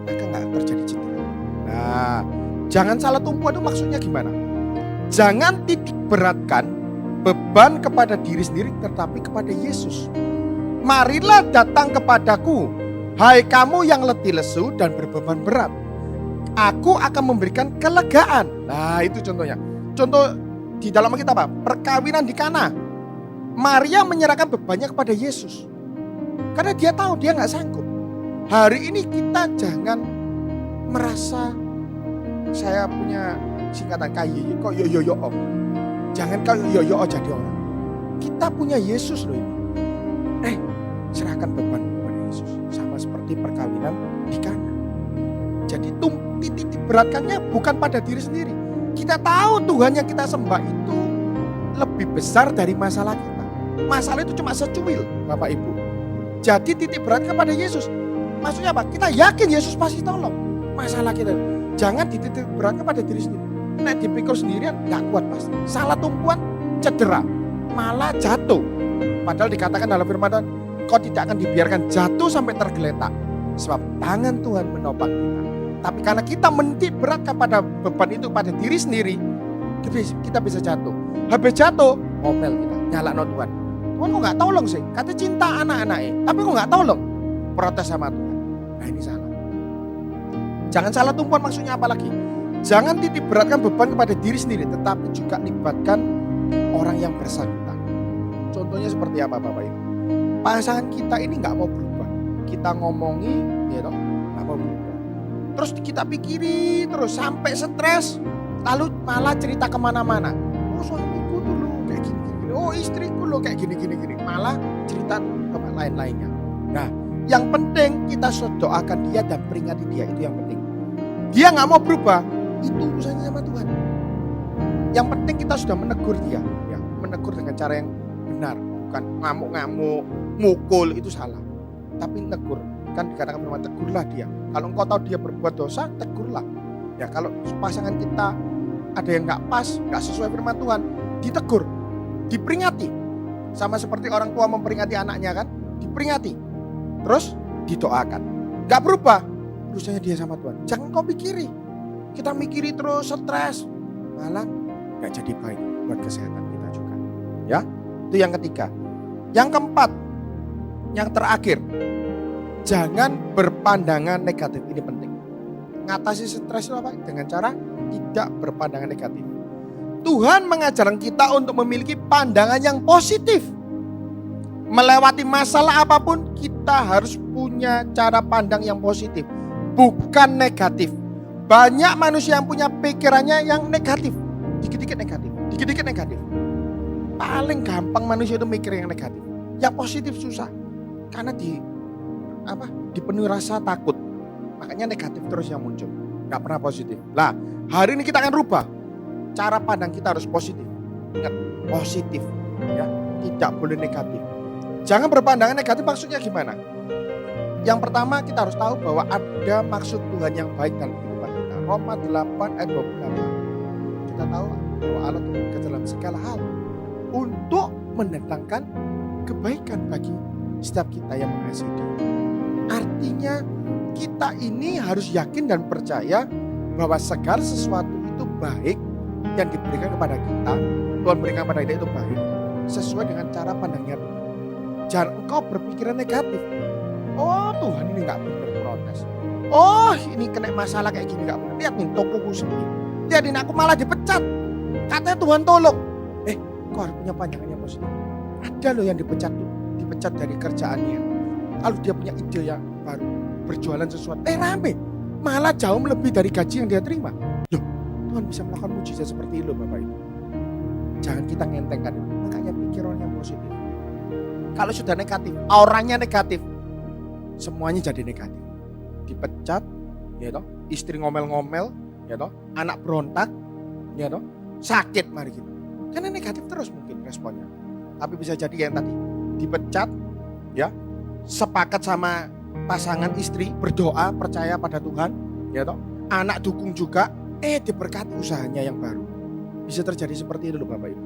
maka nggak terjadi cedera. Nah, jangan salah tumpuan itu maksudnya gimana? Jangan titik beratkan beban kepada diri sendiri, tetapi kepada Yesus. Marilah datang kepadaku, hai kamu yang letih lesu dan berbeban berat. Aku akan memberikan kelegaan. Nah, itu contohnya. Contoh di dalam kita apa? Perkawinan di Kana. Maria menyerahkan bebannya kepada Yesus. Karena dia tahu dia nggak sanggup. Hari ini kita jangan merasa saya punya singkatan KYY kok yo om. Jangan kau yo-yo jadi orang. Kita punya Yesus loh ini. Serahkan beban kepada Yesus. Sama seperti perkawinan di Kana. Jadi titik beratkannya bukan pada diri sendiri. Kita tahu Tuhan yang kita sembah itu lebih besar dari masalah kita. Masalah itu cuma secuil, Bapak Ibu. Jadi titik berat kepada Yesus. Maksudnya apa? Kita yakin Yesus pasti tolong masalah kita. Jangan dititik berat kepada diri sendiri. Nek dipikul sendirian gak kuat pasti. Salah tumpuan cedera, malah jatuh. Padahal dikatakan dalam firman Tuhan, kau tidak akan dibiarkan jatuh sampai tergeletak. Sebab tangan Tuhan menopang kita. Tapi karena kita menitik berat kepada beban itu pada diri sendiri, kita bisa jatuh. Habis jatuh, ngomel kita, nyalakno Tuhan. Tuhan kok gak tolong sih? Kata cinta anak-anaknya, tapi kok gak tolong? Protes sama Tuhan. Nah ini salah. Jangan salah tumpuan, maksudnya apa lagi? Jangan titik beratkan beban kepada diri sendiri, tetapi juga libatkan orang yang bersangkutan. Contohnya seperti apa Bapak Ibu? Pasangan kita ini gak mau berubah. Kita ngomongi, ya toh, gak mau berubah. Terus kita pikiri terus sampai stres, lalu malah cerita kemana-mana. Oh suamiku tuh lo kayak gini-gini, oh istriku lo kayak gini-gini, malah cerita ke lain-lainnya. Nah, yang penting kita doakan dia dan peringati dia, itu yang penting. Dia nggak mau berubah, itu urusannya sama Tuhan. Yang penting kita sudah menegur dia, ya, menegur dengan cara yang benar, bukan ngamuk-ngamuk, mukul, itu salah. Tapi negur, kan dikatakan firman, tegurlah dia. Kalau engkau tahu dia berbuat dosa, tegurlah. Ya kalau pasangan kita ada yang nggak pas, nggak sesuai firman Tuhan, ditegur, diperingati. Sama seperti orang tua memperingati anaknya kan, diperingati. Terus didoakan. Nggak berubah, urusannya dia sama Tuhan. Jangan kau pikiri. Kita mikiri terus, stres, malah nggak jadi baik buat kesehatan kita juga. Ya, itu yang ketiga. Yang keempat, yang terakhir, jangan berpandangan negatif. Ini penting. Ngatasi stres itu apa? Dengan cara tidak berpandangan negatif. Tuhan mengajarkan kita untuk memiliki pandangan yang positif. Melewati masalah apapun, kita harus punya cara pandang yang positif, bukan negatif. Banyak manusia yang punya pikirannya yang negatif, dikit-dikit negatif, dikit-dikit negatif. Paling gampang manusia itu mikir yang negatif. Yang positif susah, karena dipenuhi rasa takut. Makanya negatif terus yang muncul, gak pernah positif. Lah, hari ini kita akan rubah. Cara pandang kita harus positif. Ingat, positif, ya, tidak boleh negatif. Jangan berpandangan negatif, maksudnya gimana? Yang pertama kita harus tahu bahwa ada maksud Tuhan yang baik dalam kehidupan kita. Roma 8 ayat 28. Kita tahu bahwa Allah bekerja dalam segala hal untuk mendatangkan kebaikan bagi setiap kita yang mengasihi Dia. Artinya kita ini harus yakin dan percaya bahwa segala sesuatu itu baik yang diberikan kepada kita, Tuhan berikan kepada kita itu baik sesuai dengan cara pandangnya Tuhan. Jangan engkau berpikiran negatif. Oh Tuhan ini gak benar protes. Oh ini kena masalah kayak gini gak benar. Lihat nih tokoku sendiri. Lihat ini aku malah dipecat. Katanya Tuhan tolong. Kau harus punya pandangan yang positif. Ada loh yang dipecat dari kerjaannya. Lalu dia punya ide yang baru. Berjualan sesuatu. Rame. Malah jauh lebih dari gaji yang dia terima. Loh Tuhan bisa melakukan mujizat seperti itu Bapak Ibu. Jangan kita ngentengkan itu. Makanya pikiran yang positif. Kalau sudah negatif, auranya negatif, semuanya jadi negatif. Dipecat, ya toh, istri ngomel-ngomel, ya toh, anak berontak, ya toh, sakit mari kita. Karena negatif terus mungkin responnya. Tapi bisa jadi yang tadi dipecat, ya, sepakat sama pasangan istri, berdoa, percaya pada Tuhan, ya toh, anak dukung juga, diberkati usahanya yang baru. Bisa terjadi seperti itu loh Bapak Ibu.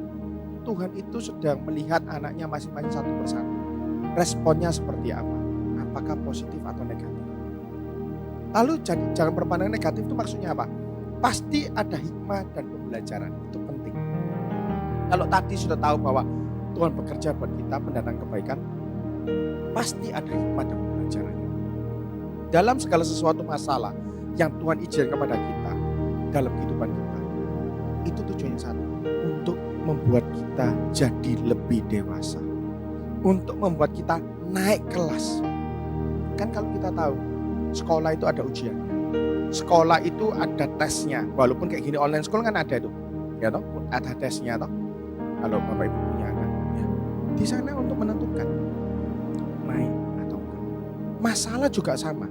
Tuhan itu sedang melihat anaknya masing-masing satu persatu. Responnya seperti apa? Apakah positif atau negatif? Lalu jangan berpandangan negatif itu maksudnya apa? Pasti ada hikmah dan pembelajaran. Itu penting. Kalau tadi sudah tahu bahwa Tuhan bekerja buat kita mendatangkan kebaikan, pasti ada hikmah dan pembelajaran. Dalam segala sesuatu masalah yang Tuhan izinkan kepada kita dalam kehidupan kita, itu tujuannya satu, untuk membuat kita jadi lebih dewasa, untuk membuat kita naik kelas. Kan kalau kita tahu sekolah itu ada ujian, sekolah itu ada tesnya, walaupun kayak gini online school kan ada tuh, ya toh, ada tesnya toh. kalau Bapak Ibu punya anak, ya, di sana untuk menentukan naik atau enggak. Masalah juga sama.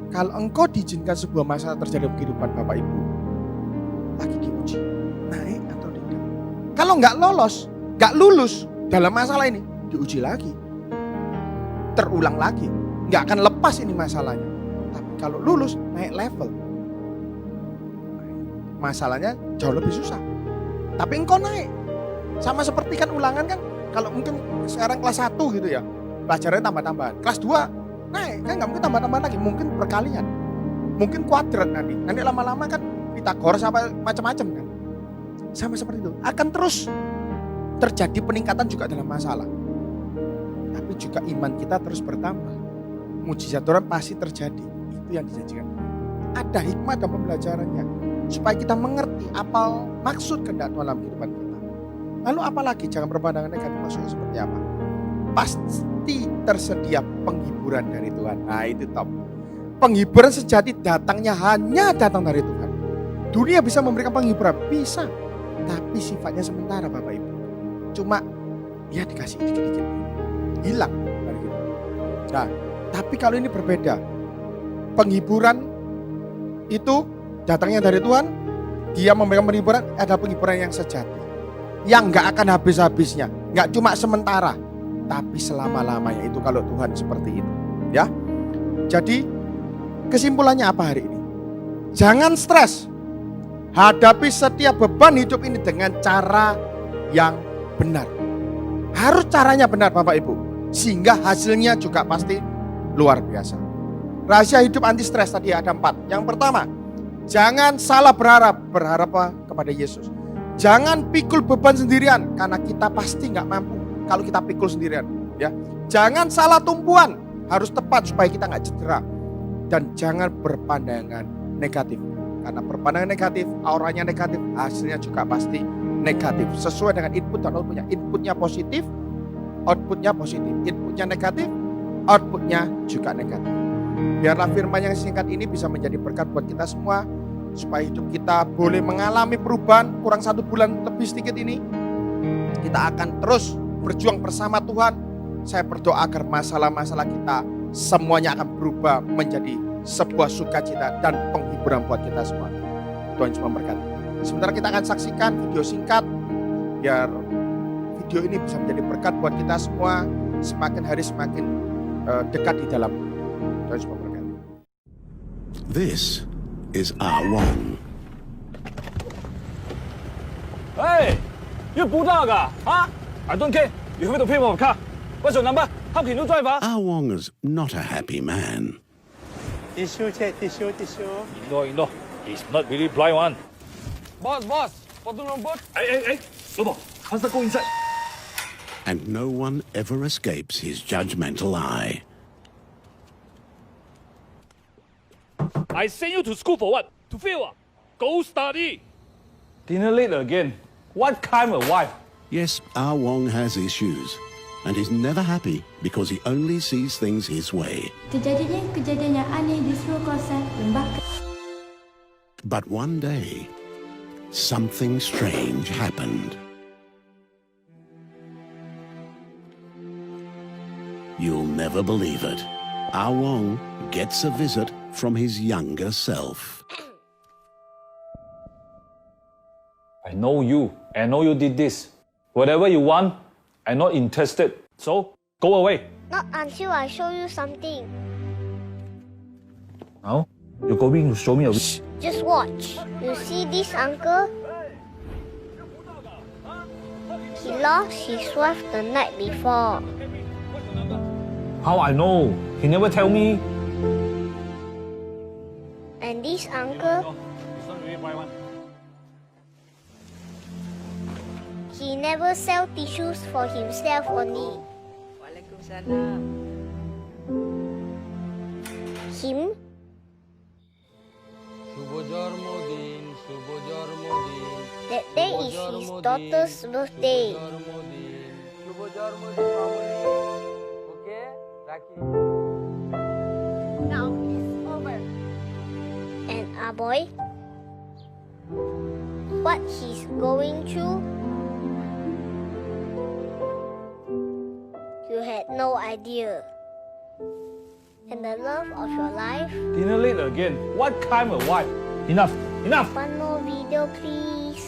Kalau engkau diizinkan sebuah masalah terjadi dalam kehidupan Bapak Ibu, lagi diuji, naik atau tidak. Kalau enggak lulus dalam masalah ini, diuji lagi, terulang lagi, enggak akan lepas ini masalahnya. Tapi kalau lulus, naik level, masalahnya jauh lebih susah. Tapi engkau naik. Sama seperti kan ulangan kan, kalau mungkin sekarang kelas 1 gitu ya, pelajarannya tambah-tambahan. Kelas 2 naik, kan nggak mungkin tambah-tambahan lagi, mungkin perkalian. Mungkin kuadrat nanti lama-lama kan Pitagoras apa macam-macam kan. Sama seperti itu, akan terus terjadi peningkatan juga dalam masalah. Tapi juga iman kita terus bertambah. Mujizat Tuhan pasti terjadi, itu yang dijanjikan. Ada hikmah dalam pembelajarannya, supaya kita mengerti apa maksud kehendak Tuhan dalam kehidupan kita. Lalu apalagi jangan berpandangan negatif, maksudnya seperti apa? Pasti tersedia penghiburan dari Tuhan. Nah itu top. Penghiburan sejati datangnya hanya datang dari Tuhan. Dunia bisa memberikan penghiburan, bisa. Tapi sifatnya sementara Bapak Ibu. Cuma ya dikasih dikit-dikit. Hilang dari kita. Nah, tapi kalau ini berbeda. Penghiburan itu datangnya dari Tuhan. Dia memberikan penghiburan, ada penghiburan yang sejati. Yang gak akan habis-habisnya. Gak cuma sementara. Tapi selama-lamanya itu kalau Tuhan seperti itu. Ya. Jadi kesimpulannya apa hari ini? Jangan stres. Hadapi setiap beban hidup ini dengan cara yang benar. Harus caranya benar Bapak Ibu. Sehingga hasilnya juga pasti luar biasa. Rahasia hidup anti stres tadi ada 4. Yang pertama, jangan salah berharap. Berharap apa? Kepada Yesus. Jangan pikul beban sendirian, karena kita pasti nggak mampu kalau kita pikul sendirian. Ya, jangan salah tumpuan, harus tepat supaya kita nggak cedera. Dan jangan berpandangan negatif, karena berpandangan negatif, auranya negatif, hasilnya juga pasti negatif. Sesuai dengan input dan outputnya. Inputnya positif, outputnya positif. Inputnya negatif, outputnya juga negatif. Biarlah firman yang singkat ini bisa menjadi berkat buat kita semua, supaya hidup kita boleh mengalami perubahan. Kurang 1 bulan lebih sedikit ini, kita akan terus berjuang bersama Tuhan. Saya berdoa agar masalah-masalah kita semuanya akan berubah menjadi sebuah sukacita dan penghiburan buat kita semua. Tuhan Yesus memberkati. Sebentar kita akan saksikan video singkat, biar video ini bisa menjadi berkat buat kita semua, semakin hari semakin dekat di dalam. Tuhan Yesus memberkati. This is Ah Wong. Hey, you 不到噶啊 I don't care. You have to pay for my car. What's your number? How can you drive? Ah Wong is not a happy man. Tissue. No. He's not really blind one. Boss. What's wrong, boss? Hey. 老婆 faster go inside. And no one ever escapes his judgmental eye. I sent you to school for what? To fail? Go study. Dinner late again. What kind of wife? Yes, Ah Wong has issues. And he's never happy because he only sees things his way. Kejadian yang aneh di seluruh kawasan lembah. But one day, something strange happened. You'll never believe it. Ah Wong gets a visit from his younger self. I know you. I know you did this. Whatever you want, I'm not interested. So, go away. Not until I show you something. Now, you're going to show me a... Just watch. You see this uncle? He lost his wife the night before. How I know? He never tell me. And this uncle, he never sell tissues for himself only. Waalaikumsalam. Him, that day is his daughter's birthday. Now it's over. And our boy, what he's going through, no idea. And the love of your life. Dinner late again. What kind of wife? Enough. Enough. One more video, please.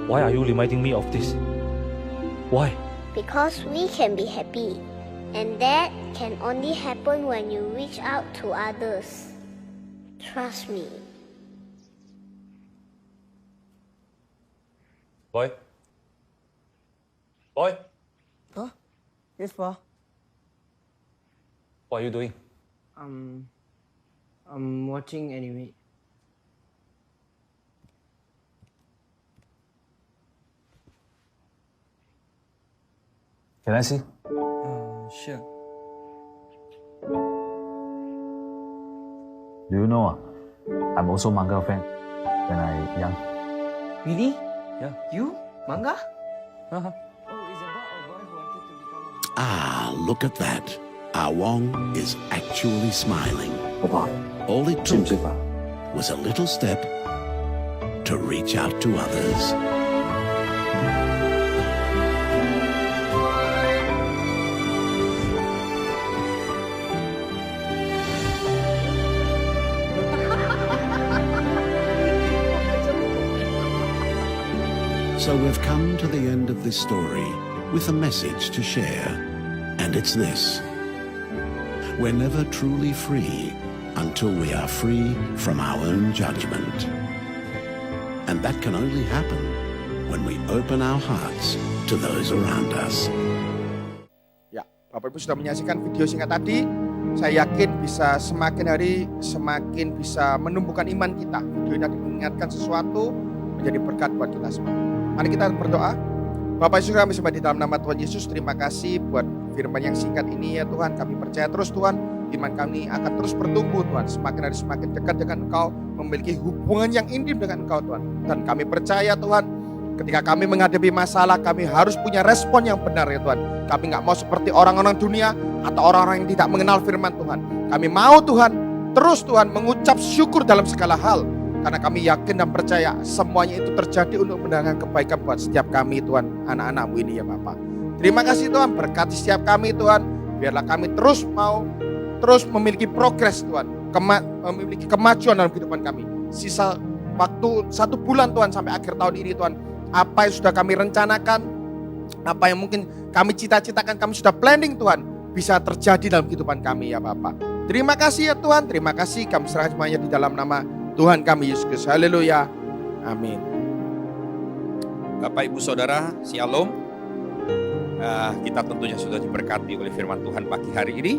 Why are you reminding me of this? Why? Because we can be happy. And that can only happen when you reach out to others. Trust me. Boy? Boy? Huh? Yes, Pa. What are you doing? I'm watching anime. Can I see? Sure. Do you know, I'm also manga fan when I young. Really? Yeah. You? Manga? Uh-huh. Oh, it's about a boy who wanted to become a... Ah, look at that. Ah Wong is actually smiling. Papa, All it took was a little step to reach out to others. So we've come to the end of this story with a message to share. And it's this: we're never truly free until we are free from our own judgment. And that can only happen when we open our hearts to those around us. Ya, Bapak Ibu sudah menyaksikan video singkat tadi. Saya yakin bisa semakin hari semakin bisa menumbuhkan iman kita. Video ini akan mengingatkan sesuatu, menjadi berkat buat kita semua. Mari kita berdoa. Bapak Yesus, kami sembah di dalam nama Tuhan Yesus. Terima kasih buat firman yang singkat ini ya Tuhan. Kami percaya terus Tuhan, iman kami akan terus bertumbuh Tuhan. Semakin hari semakin dekat dengan Engkau, memiliki hubungan yang intim dengan Engkau Tuhan. Dan kami percaya Tuhan, ketika kami menghadapi masalah, kami harus punya respon yang benar ya Tuhan. Kami gak mau seperti orang-orang dunia atau orang-orang yang tidak mengenal firman Tuhan. Kami mau Tuhan, terus Tuhan mengucap syukur dalam segala hal. Karena kami yakin dan percaya semuanya itu terjadi untuk mendatangkan kebaikan buat setiap kami Tuhan, anak-anak-Mu ini ya Bapak. Terima kasih Tuhan, berkati setiap kami Tuhan. Biarlah kami terus memiliki progres Tuhan, memiliki kemajuan dalam kehidupan kami. Sisa waktu 1 bulan Tuhan sampai akhir tahun ini Tuhan, apa yang sudah kami rencanakan, apa yang mungkin kami cita-citakan, kami sudah planning Tuhan, bisa terjadi dalam kehidupan kami ya Bapak. Terima kasih ya Tuhan, terima kasih. Kami serahkan semuanya di dalam nama Tuhan kami Yesus Kristus. Haleluya. Amin. Bapak Ibu Saudara, Shalom. Kita tentunya sudah diberkati oleh firman Tuhan pagi hari ini.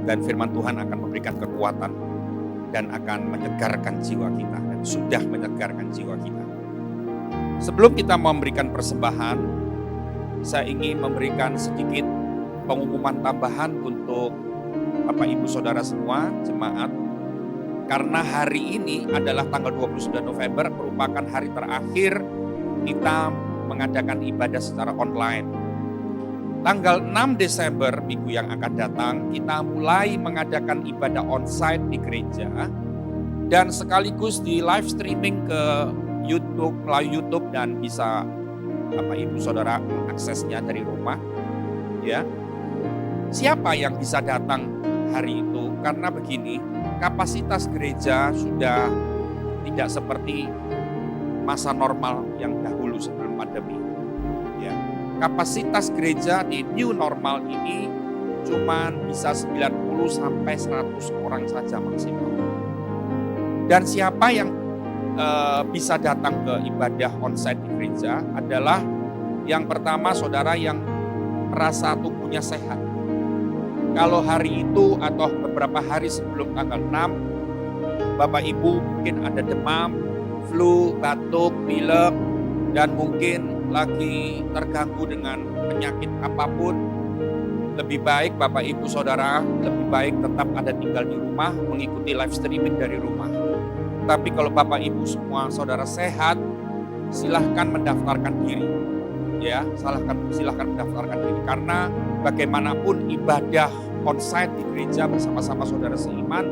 Dan firman Tuhan akan memberikan kekuatan dan akan menyegarkan jiwa kita. Dan sudah menyegarkan jiwa kita. Sebelum kita memberikan persembahan, saya ingin memberikan sedikit pengumuman tambahan untuk Bapak Ibu Saudara semua, jemaat. Karena hari ini adalah tanggal 29 November merupakan hari terakhir kita mengadakan ibadah secara online. Tanggal 6 Desember minggu yang akan datang kita mulai mengadakan ibadah onsite di gereja dan sekaligus di live streaming ke YouTube, melalui YouTube dan bisa Bapak Ibu Saudara aksesnya dari rumah. Ya. Siapa yang bisa datang hari itu? Karena begini, kapasitas gereja sudah tidak seperti masa normal yang dahulu sebelum pandemi. Ya. Kapasitas gereja di new normal ini cuma bisa 90 sampai 100 orang saja maksimal. Dan siapa yang bisa datang ke ibadah onsite di gereja adalah yang pertama saudara yang merasa tubuhnya sehat. Kalau hari itu atau beberapa hari sebelum tanggal 6, Bapak Ibu mungkin ada demam, flu, batuk, pilek, dan mungkin lagi terganggu dengan penyakit apapun, lebih baik Bapak Ibu Saudara, lebih baik tetap ada tinggal di rumah, mengikuti live streaming dari rumah. Tetapi kalau Bapak Ibu semua saudara sehat, silahkan mendaftarkan diri. Ya, silahkan mendaftarkan diri, karena bagaimanapun ibadah onsite di gereja bersama-sama saudara seiman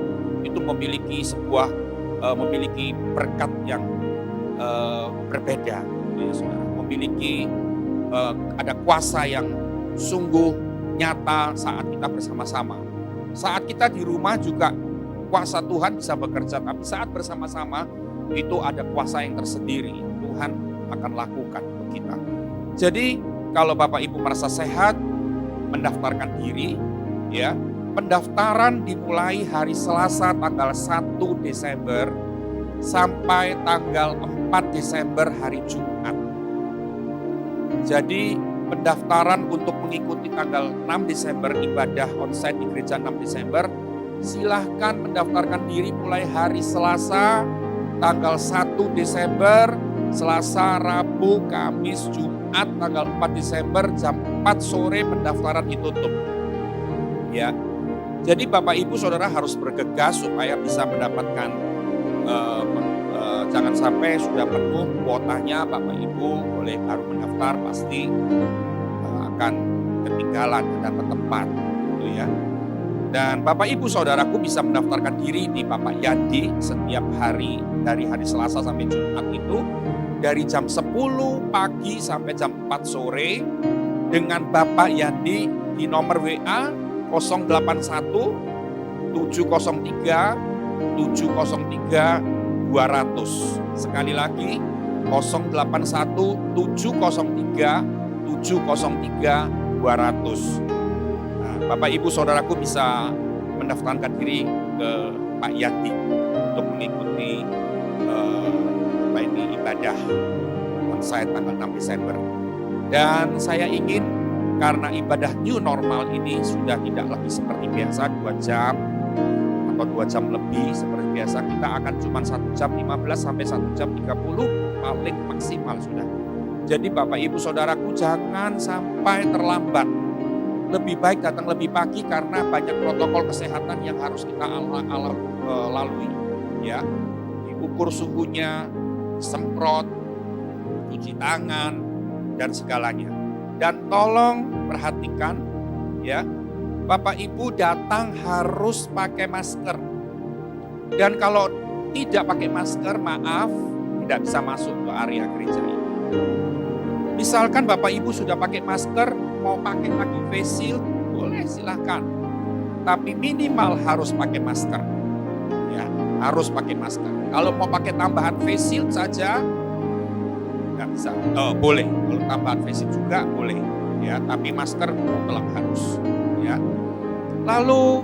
itu memiliki memiliki berkat yang berbeda, ya saudara. Memiliki ada kuasa yang sungguh nyata saat kita bersama-sama. Saat kita di rumah juga kuasa Tuhan bisa bekerja, tapi saat bersama-sama itu ada kuasa yang tersendiri. Tuhan akan lakukan untuk kita. Jadi kalau Bapak Ibu merasa sehat, mendaftarkan diri, ya. Pendaftaran dimulai hari Selasa tanggal 1 Desember sampai tanggal 4 Desember hari Jumat. Jadi pendaftaran untuk mengikuti tanggal 6 Desember ibadah onsite di gereja 6 Desember, silahkan mendaftarkan diri mulai hari Selasa tanggal 1 Desember, Selasa, Rabu, Kamis, Jumat tanggal 4 Desember jam 4 sore pendaftaran ditutup. Ya. Jadi Bapak Ibu Saudara harus bergegas supaya bisa mendapatkan jangan sampai sudah penuh kuotanya Bapak Ibu boleh baru mendaftar pasti akan ketinggalan dapat tempat gitu ya. Dan Bapak Ibu Saudaraku bisa mendaftarkan diri di Bapak Yandi setiap hari dari hari Selasa sampai Jumat itu dari jam 10 pagi sampai jam 4 sore dengan Bapak Yandi di nomor WA 081 703 703 200. Sekali lagi 081 703 703 200. Nah, Bapak Ibu Saudaraku bisa mendaftarkan diri ke Pak Yandi untuk mengikuti ibadah onsite tanggal 6 Desember. Dan saya ingin, karena ibadah new normal ini sudah tidak lagi seperti biasa 2 jam atau 2 jam lebih seperti biasa, kita akan cuma 1 jam 15 sampai 1 jam 30 paling maksimal sudah. Jadi Bapak Ibu Saudaraku jangan sampai terlambat. Lebih baik datang lebih pagi karena banyak protokol kesehatan yang harus kita lalui. Ya, diukur suhunya, semprot, cuci tangan, dan segalanya. Dan tolong perhatikan ya, Bapak Ibu datang harus pakai masker. Dan kalau tidak pakai masker, maaf, tidak bisa masuk ke area gereja ini. Misalkan Bapak Ibu sudah pakai masker, mau pakai lagi face shield, boleh silahkan. Tapi minimal harus pakai masker. Ya, harus pakai masker. Kalau mau pakai tambahan face shield saja, nggak bisa. Boleh, kalau tambahan face shield juga boleh. Ya, tapi masker tetap harus. Ya. Lalu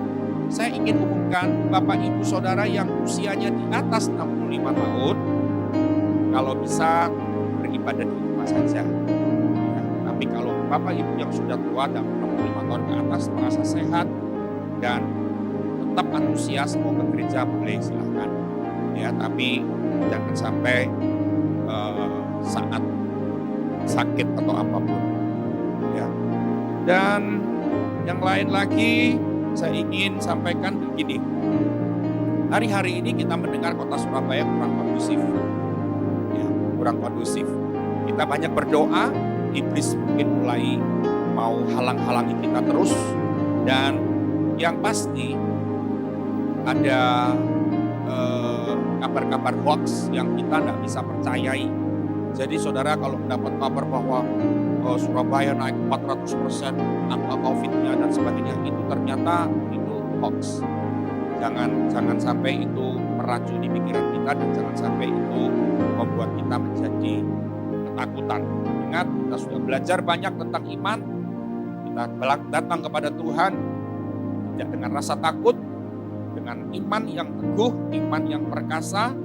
saya ingin umumkan Bapak Ibu Saudara yang usianya di atas 65 tahun, kalau bisa beribadah di rumah saja. Ya, tapi kalau Bapak Ibu yang sudah tua dan 65 tahun ke atas merasa sehat dan tetap antusias mau ke gereja, boleh silahkan. Ya, tapi jangan sampai saat sakit atau apapun. Ya. Dan yang lain lagi saya ingin sampaikan begini. Hari-hari ini kita mendengar kota Surabaya kurang kondusif. Ya, kurang kondusif. Kita banyak berdoa, iblis mungkin mulai mau halang-halangi kita terus. Dan yang pasti ada kabar-kabar hoax yang kita tidak bisa percayai. Jadi saudara kalau mendapat kabar bahwa Surabaya naik 400% angka COVID-nya dan sebagainya, itu ternyata itu hoax. Jangan sampai itu meracuni pikiran kita dan jangan sampai itu membuat kita menjadi ketakutan. Ingat, kita sudah belajar banyak tentang iman. Kita datang kepada Tuhan tidak dengan rasa takut, dengan iman yang teguh, iman yang perkasa,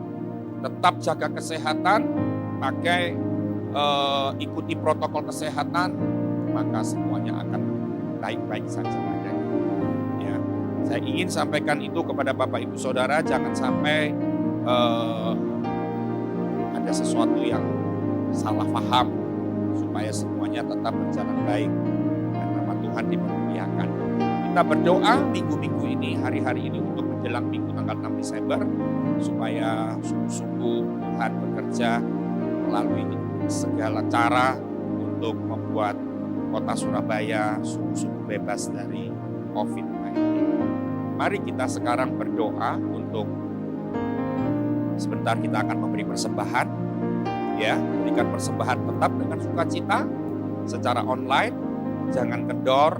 tetap jaga kesehatan, pakai ikuti protokol kesehatan, maka semuanya akan baik-baik saja adanya. Ya, saya ingin sampaikan itu kepada Bapak Ibu Saudara, jangan sampai ada sesuatu yang salah paham, supaya semuanya tetap berjalan baik dan nama Tuhan dipermuliakan. Kita berdoa minggu-minggu ini, hari-hari ini untuk menjadi menjelang minggu tanggal 6 Desember, supaya sungguh-sungguh Tuhan bekerja melalui segala cara untuk membuat kota Surabaya sungguh-sungguh bebas dari COVID-19. Mari kita sekarang berdoa untuk sebentar kita akan memberi persembahan, ya, berikan persembahan tetap dengan sukacita secara online, jangan kendor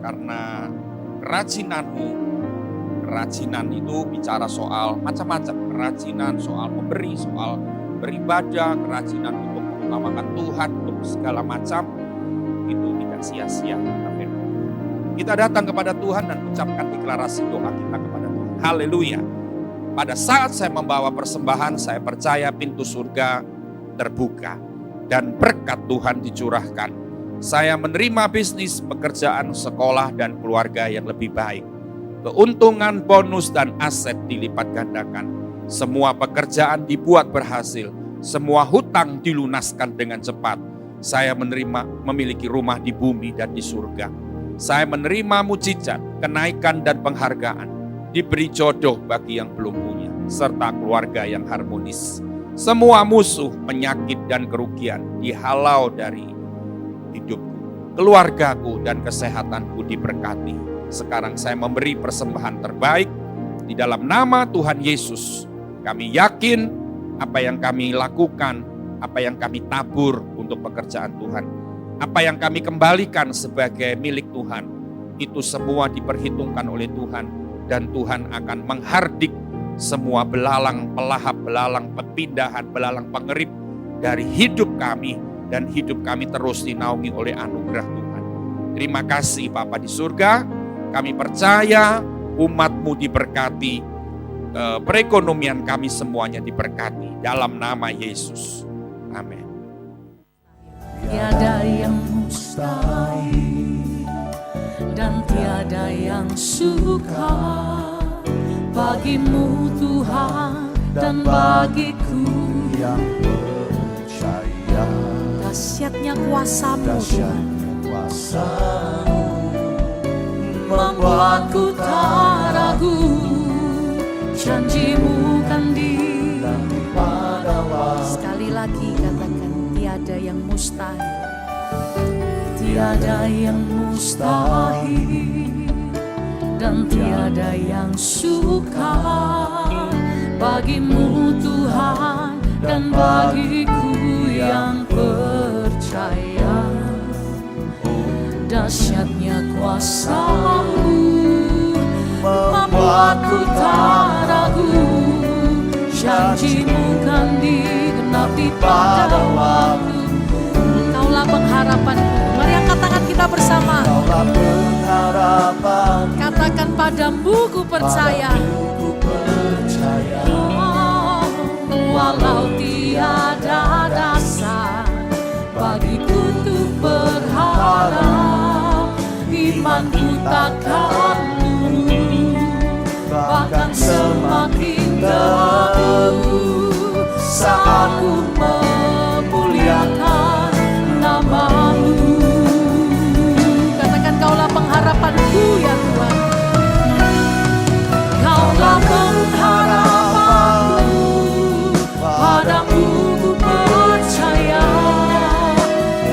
karena kerajinan itu bicara soal macam-macam, kerajinan soal memberi, soal beribadah, kerajinan untuk mengutamakan Tuhan, untuk segala macam, itu tidak sia-sia. Kita datang kepada Tuhan dan ucapkan deklarasi doa kita kepada Tuhan. Haleluya. Pada saat saya membawa persembahan, saya percaya pintu surga terbuka dan berkat Tuhan dicurahkan. Saya menerima bisnis, pekerjaan, sekolah, dan keluarga yang lebih baik. Keuntungan, bonus, dan aset dilipat gandakan. Semua pekerjaan dibuat berhasil. Semua hutang dilunaskan dengan cepat. Saya memiliki rumah di bumi dan di surga. Saya menerima mujizat, kenaikan, dan penghargaan. Diberi jodoh bagi yang belum punya, serta keluarga yang harmonis. Semua musuh, penyakit, dan kerugian dihalau dari hidupku. Keluargaku dan kesehatanku diberkati. Sekarang saya memberi persembahan terbaik di dalam nama Tuhan Yesus. Kami yakin apa yang kami lakukan, apa yang kami tabur untuk pekerjaan Tuhan, apa yang kami kembalikan sebagai milik Tuhan, itu semua diperhitungkan oleh Tuhan, dan Tuhan akan menghardik semua belalang pelahap, belalang pepindahan, belalang pengerip dari hidup kami, dan hidup kami terus dinaungi oleh anugerah Tuhan. Terima kasih Bapa di surga, kami percaya umat-Mu diberkati, perekonomian kami semuanya diberkati dalam nama Yesus. Amin. Tiada yang mustahil dan tiada yang sukar bagimu Tuhan dan bagiku yang percaya. Dahsyatnya kuasa-Mu membuatku tak ragu. Janji-Mu kan sekali lagi katakan, tiada yang mustahil, tiada yang mustahil dan tiada yang sukar bagimu Tuhan dan bagiku yang percaya. Dahsyatnya kuasa-Mu membuatku tak ragu. Janji-Mu kan digenapi pada waktu. Kaulah pengharapanku. Mari angkat tangan kita bersama. Kaulah pengharapan. Katakan, padamu ku percaya. Oh, walau tiada dasar bagiku untuk berharap, imanku takkan luntur, bahkan semakin teguh saat ku memuliakan nama-Mu. Katakan, kaulah pengharapanku ya Tuhan. Kaulah pengharapanku, padamu ku percaya.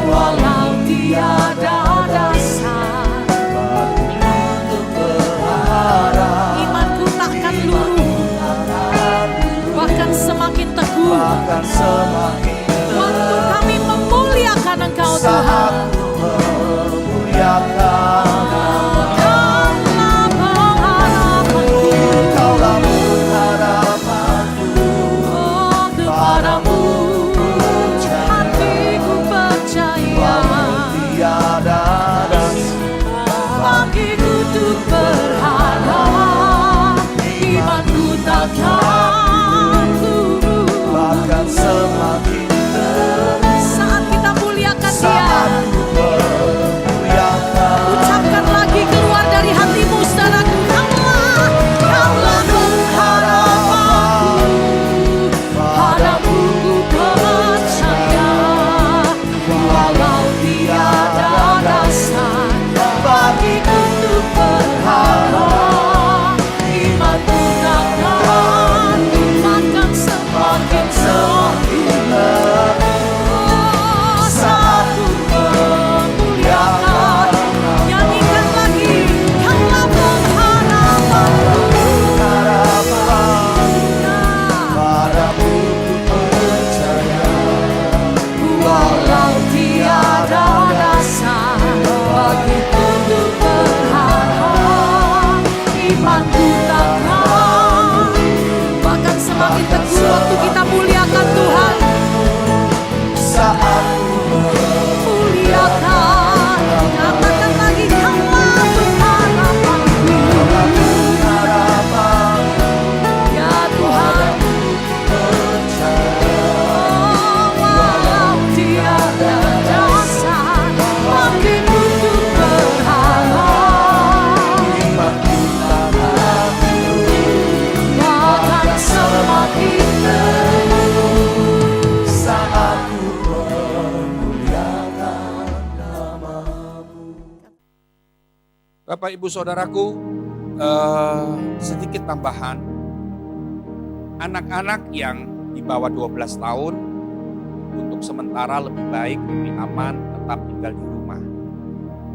Walau tiada dasar untuk berharap, imanku takkan luntur, bahkan semakin teguh. Waktu kami memuliakan Engkau Tuhan. Saat kita muliakan Dia, ucapkan lagi keluar dari hatimu, saudaraku. Kaulah pengharapanku, padamu ku percaya. Walau tiada dasar bagiku untuk berharap, Bapak Ibu Saudaraku, sedikit tambahan. Anak-anak yang di bawah 12 tahun untuk sementara lebih baik, lebih aman tetap tinggal di rumah.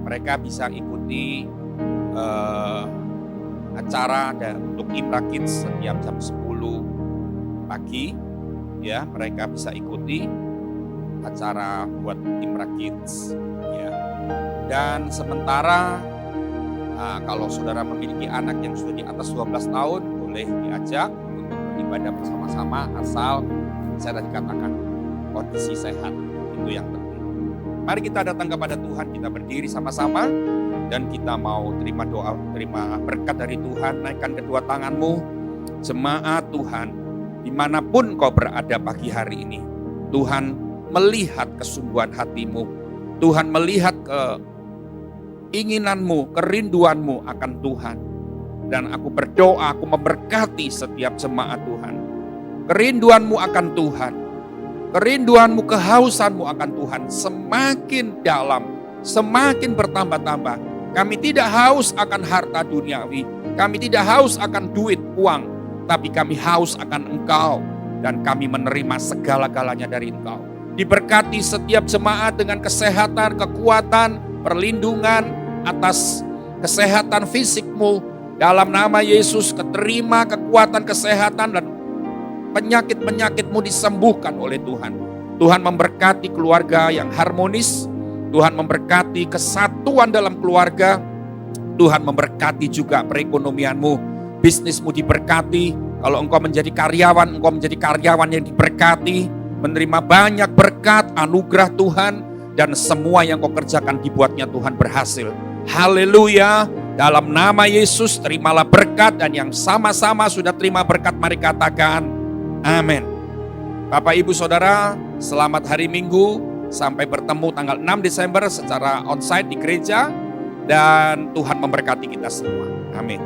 Mereka bisa ikuti acara untuk Imra Kids setiap jam 10 pagi. Ya, mereka bisa ikuti acara buat Imra Kids. Ya. Dan sementara kalau saudara memiliki anak yang sudah di atas 12 tahun, boleh diajak untuk beribadah bersama-sama asal saya tadi katakan kondisi sehat, itu yang penting. Mari kita datang kepada Tuhan, kita berdiri sama-sama dan kita mau terima doa, terima berkat dari Tuhan. Naikkan kedua tanganmu, jemaat Tuhan, dimanapun kau berada pagi hari ini. Tuhan melihat kesungguhan hatimu, Tuhan melihat keinginanmu, kerinduanmu akan Tuhan. Dan aku berdoa, aku memberkati setiap jemaat Tuhan. Kerinduanmu akan Tuhan, kerinduanmu, kehausanmu akan Tuhan semakin dalam, semakin bertambah-tambah. Kami tidak haus akan harta duniawi, kami tidak haus akan duit, uang, tapi kami haus akan Engkau dan kami menerima segala-galanya dari Engkau. Diberkati setiap jemaat dengan kesehatan, kekuatan, perlindungan atas kesehatan fisikmu. Dalam nama Yesus, keterima kekuatan kesehatan dan penyakit-penyakitmu disembuhkan oleh Tuhan. Tuhan memberkati keluarga yang harmonis. Tuhan memberkati kesatuan dalam keluarga. Tuhan memberkati juga perekonomianmu. Bisnismu diberkati. Kalau engkau menjadi karyawan yang diberkati. Menerima banyak berkat, anugerah Tuhan. Dan semua yang kau kerjakan dibuatnya Tuhan berhasil. Haleluya. Dalam nama Yesus terimalah berkat. Dan yang sama-sama sudah terima berkat, mari katakan amin. Bapak Ibu Saudara, selamat hari Minggu. Sampai bertemu tanggal 6 Desember secara onsite di gereja. Dan Tuhan memberkati kita semua. Amin.